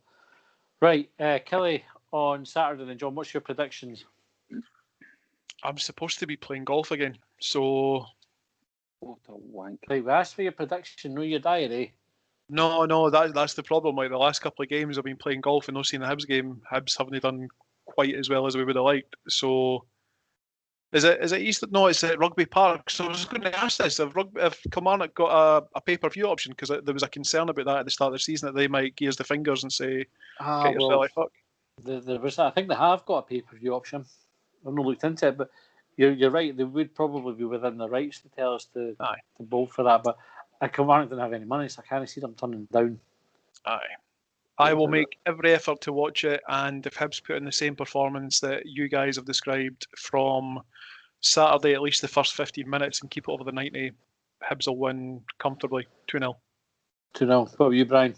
Right, Kelly on Saturday. And John, what's your predictions? I'm supposed to be playing golf again, so... What a wank. Right, we asked for your prediction, no your diary. No, that's the problem. Like, the last couple of games I've been playing golf and not seeing the Hibs game. Hibs haven't done quite as well as we would have liked. So, is it East? No, it's at Rugby Park. So I was going to ask this: if Kilmarnock got a pay-per-view option, because there was a concern about that at the start of the season that they might give us the fingers and say, "Get yourself like fuck." There was, I think they have got a pay-per-view option. I've not looked into it, but you're right. They would probably be within the rights to tell us to bowl for that, but. Kilmarnock didn't have any money, so I can't see them turning down. Aye. I will make every effort to watch it, and if Hibs put in the same performance that you guys have described from Saturday, at least the first 15 minutes, and keep it over the 90, Hibs will win comfortably, 2-0. 2-0. What about you, Brian?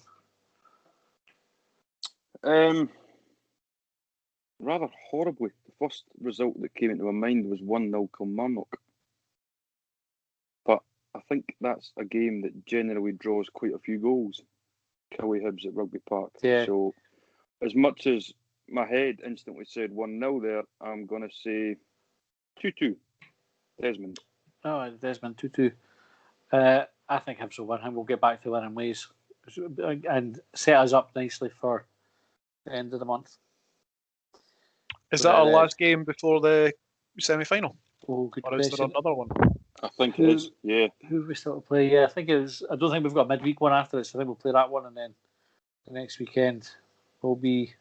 Rather horribly. The first result that came into my mind was 1-0 Kilmarnock. I think that's a game that generally draws quite a few goals. Killie Hibs at Rugby Park. Yeah. So, as much as my head instantly said 1-0 there, I'm going to say 2-2. Desmond. Oh, Desmond, 2-2. I think Hibs will win, and we'll get back to winning ways and set us up nicely for the end of the month. Is that our last game before the semi-final? Oh, good or is question. there another one? I think it is, yeah. Who have we still to play? Yeah, I think it was. I don't think we've got a midweek one after it, so I think we'll play that one, and then the next weekend will be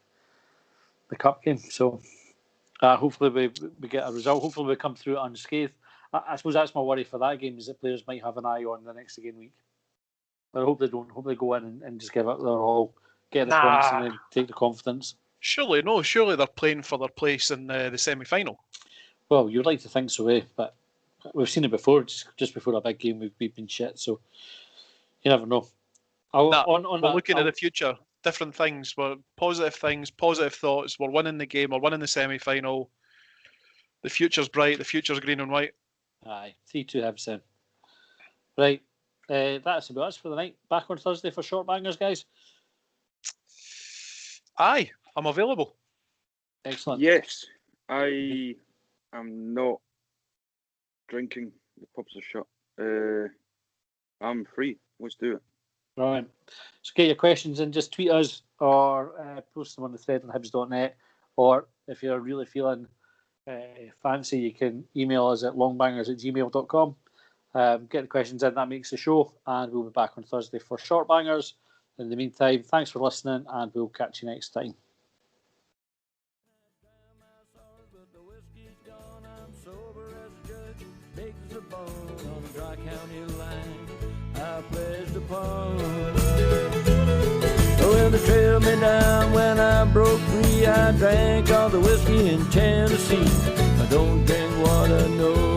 the cup game. So hopefully we get a result. Hopefully we come through unscathed. I suppose that's my worry for that game, is that players might have an eye on the next game week. But I hope they don't. Hope they go in and just give it their all, get the points, and then take the confidence. Surely they're playing for their place in the semi-final. Well, you'd like to think so, but we've seen it before. Just before a big game, we've been shit. So you never know. We're looking at the future, different things. We're positive things, positive thoughts. We're winning the game. We're winning the semi-final. The future's bright. The future's green and white. Aye, 3-2 Hibs then. Right, that's about us for the night. Back on Thursday for Short Bangers, guys. Aye, I'm available. Excellent. Yes, I am not drinking. The pubs are shut. I'm free. Let's do it. Right. So get your questions in. Just tweet us or post them on the thread on hibs.net. Or if you're really feeling fancy, you can email us at longbangers@gmail.com. Get the questions in. That makes the show. And we'll be back on Thursday for Short Bangers. In the meantime, thanks for listening, and we'll catch you next time. Well, they trailed me down when I broke free. I drank all the whiskey in Tennessee. I don't drink water, no.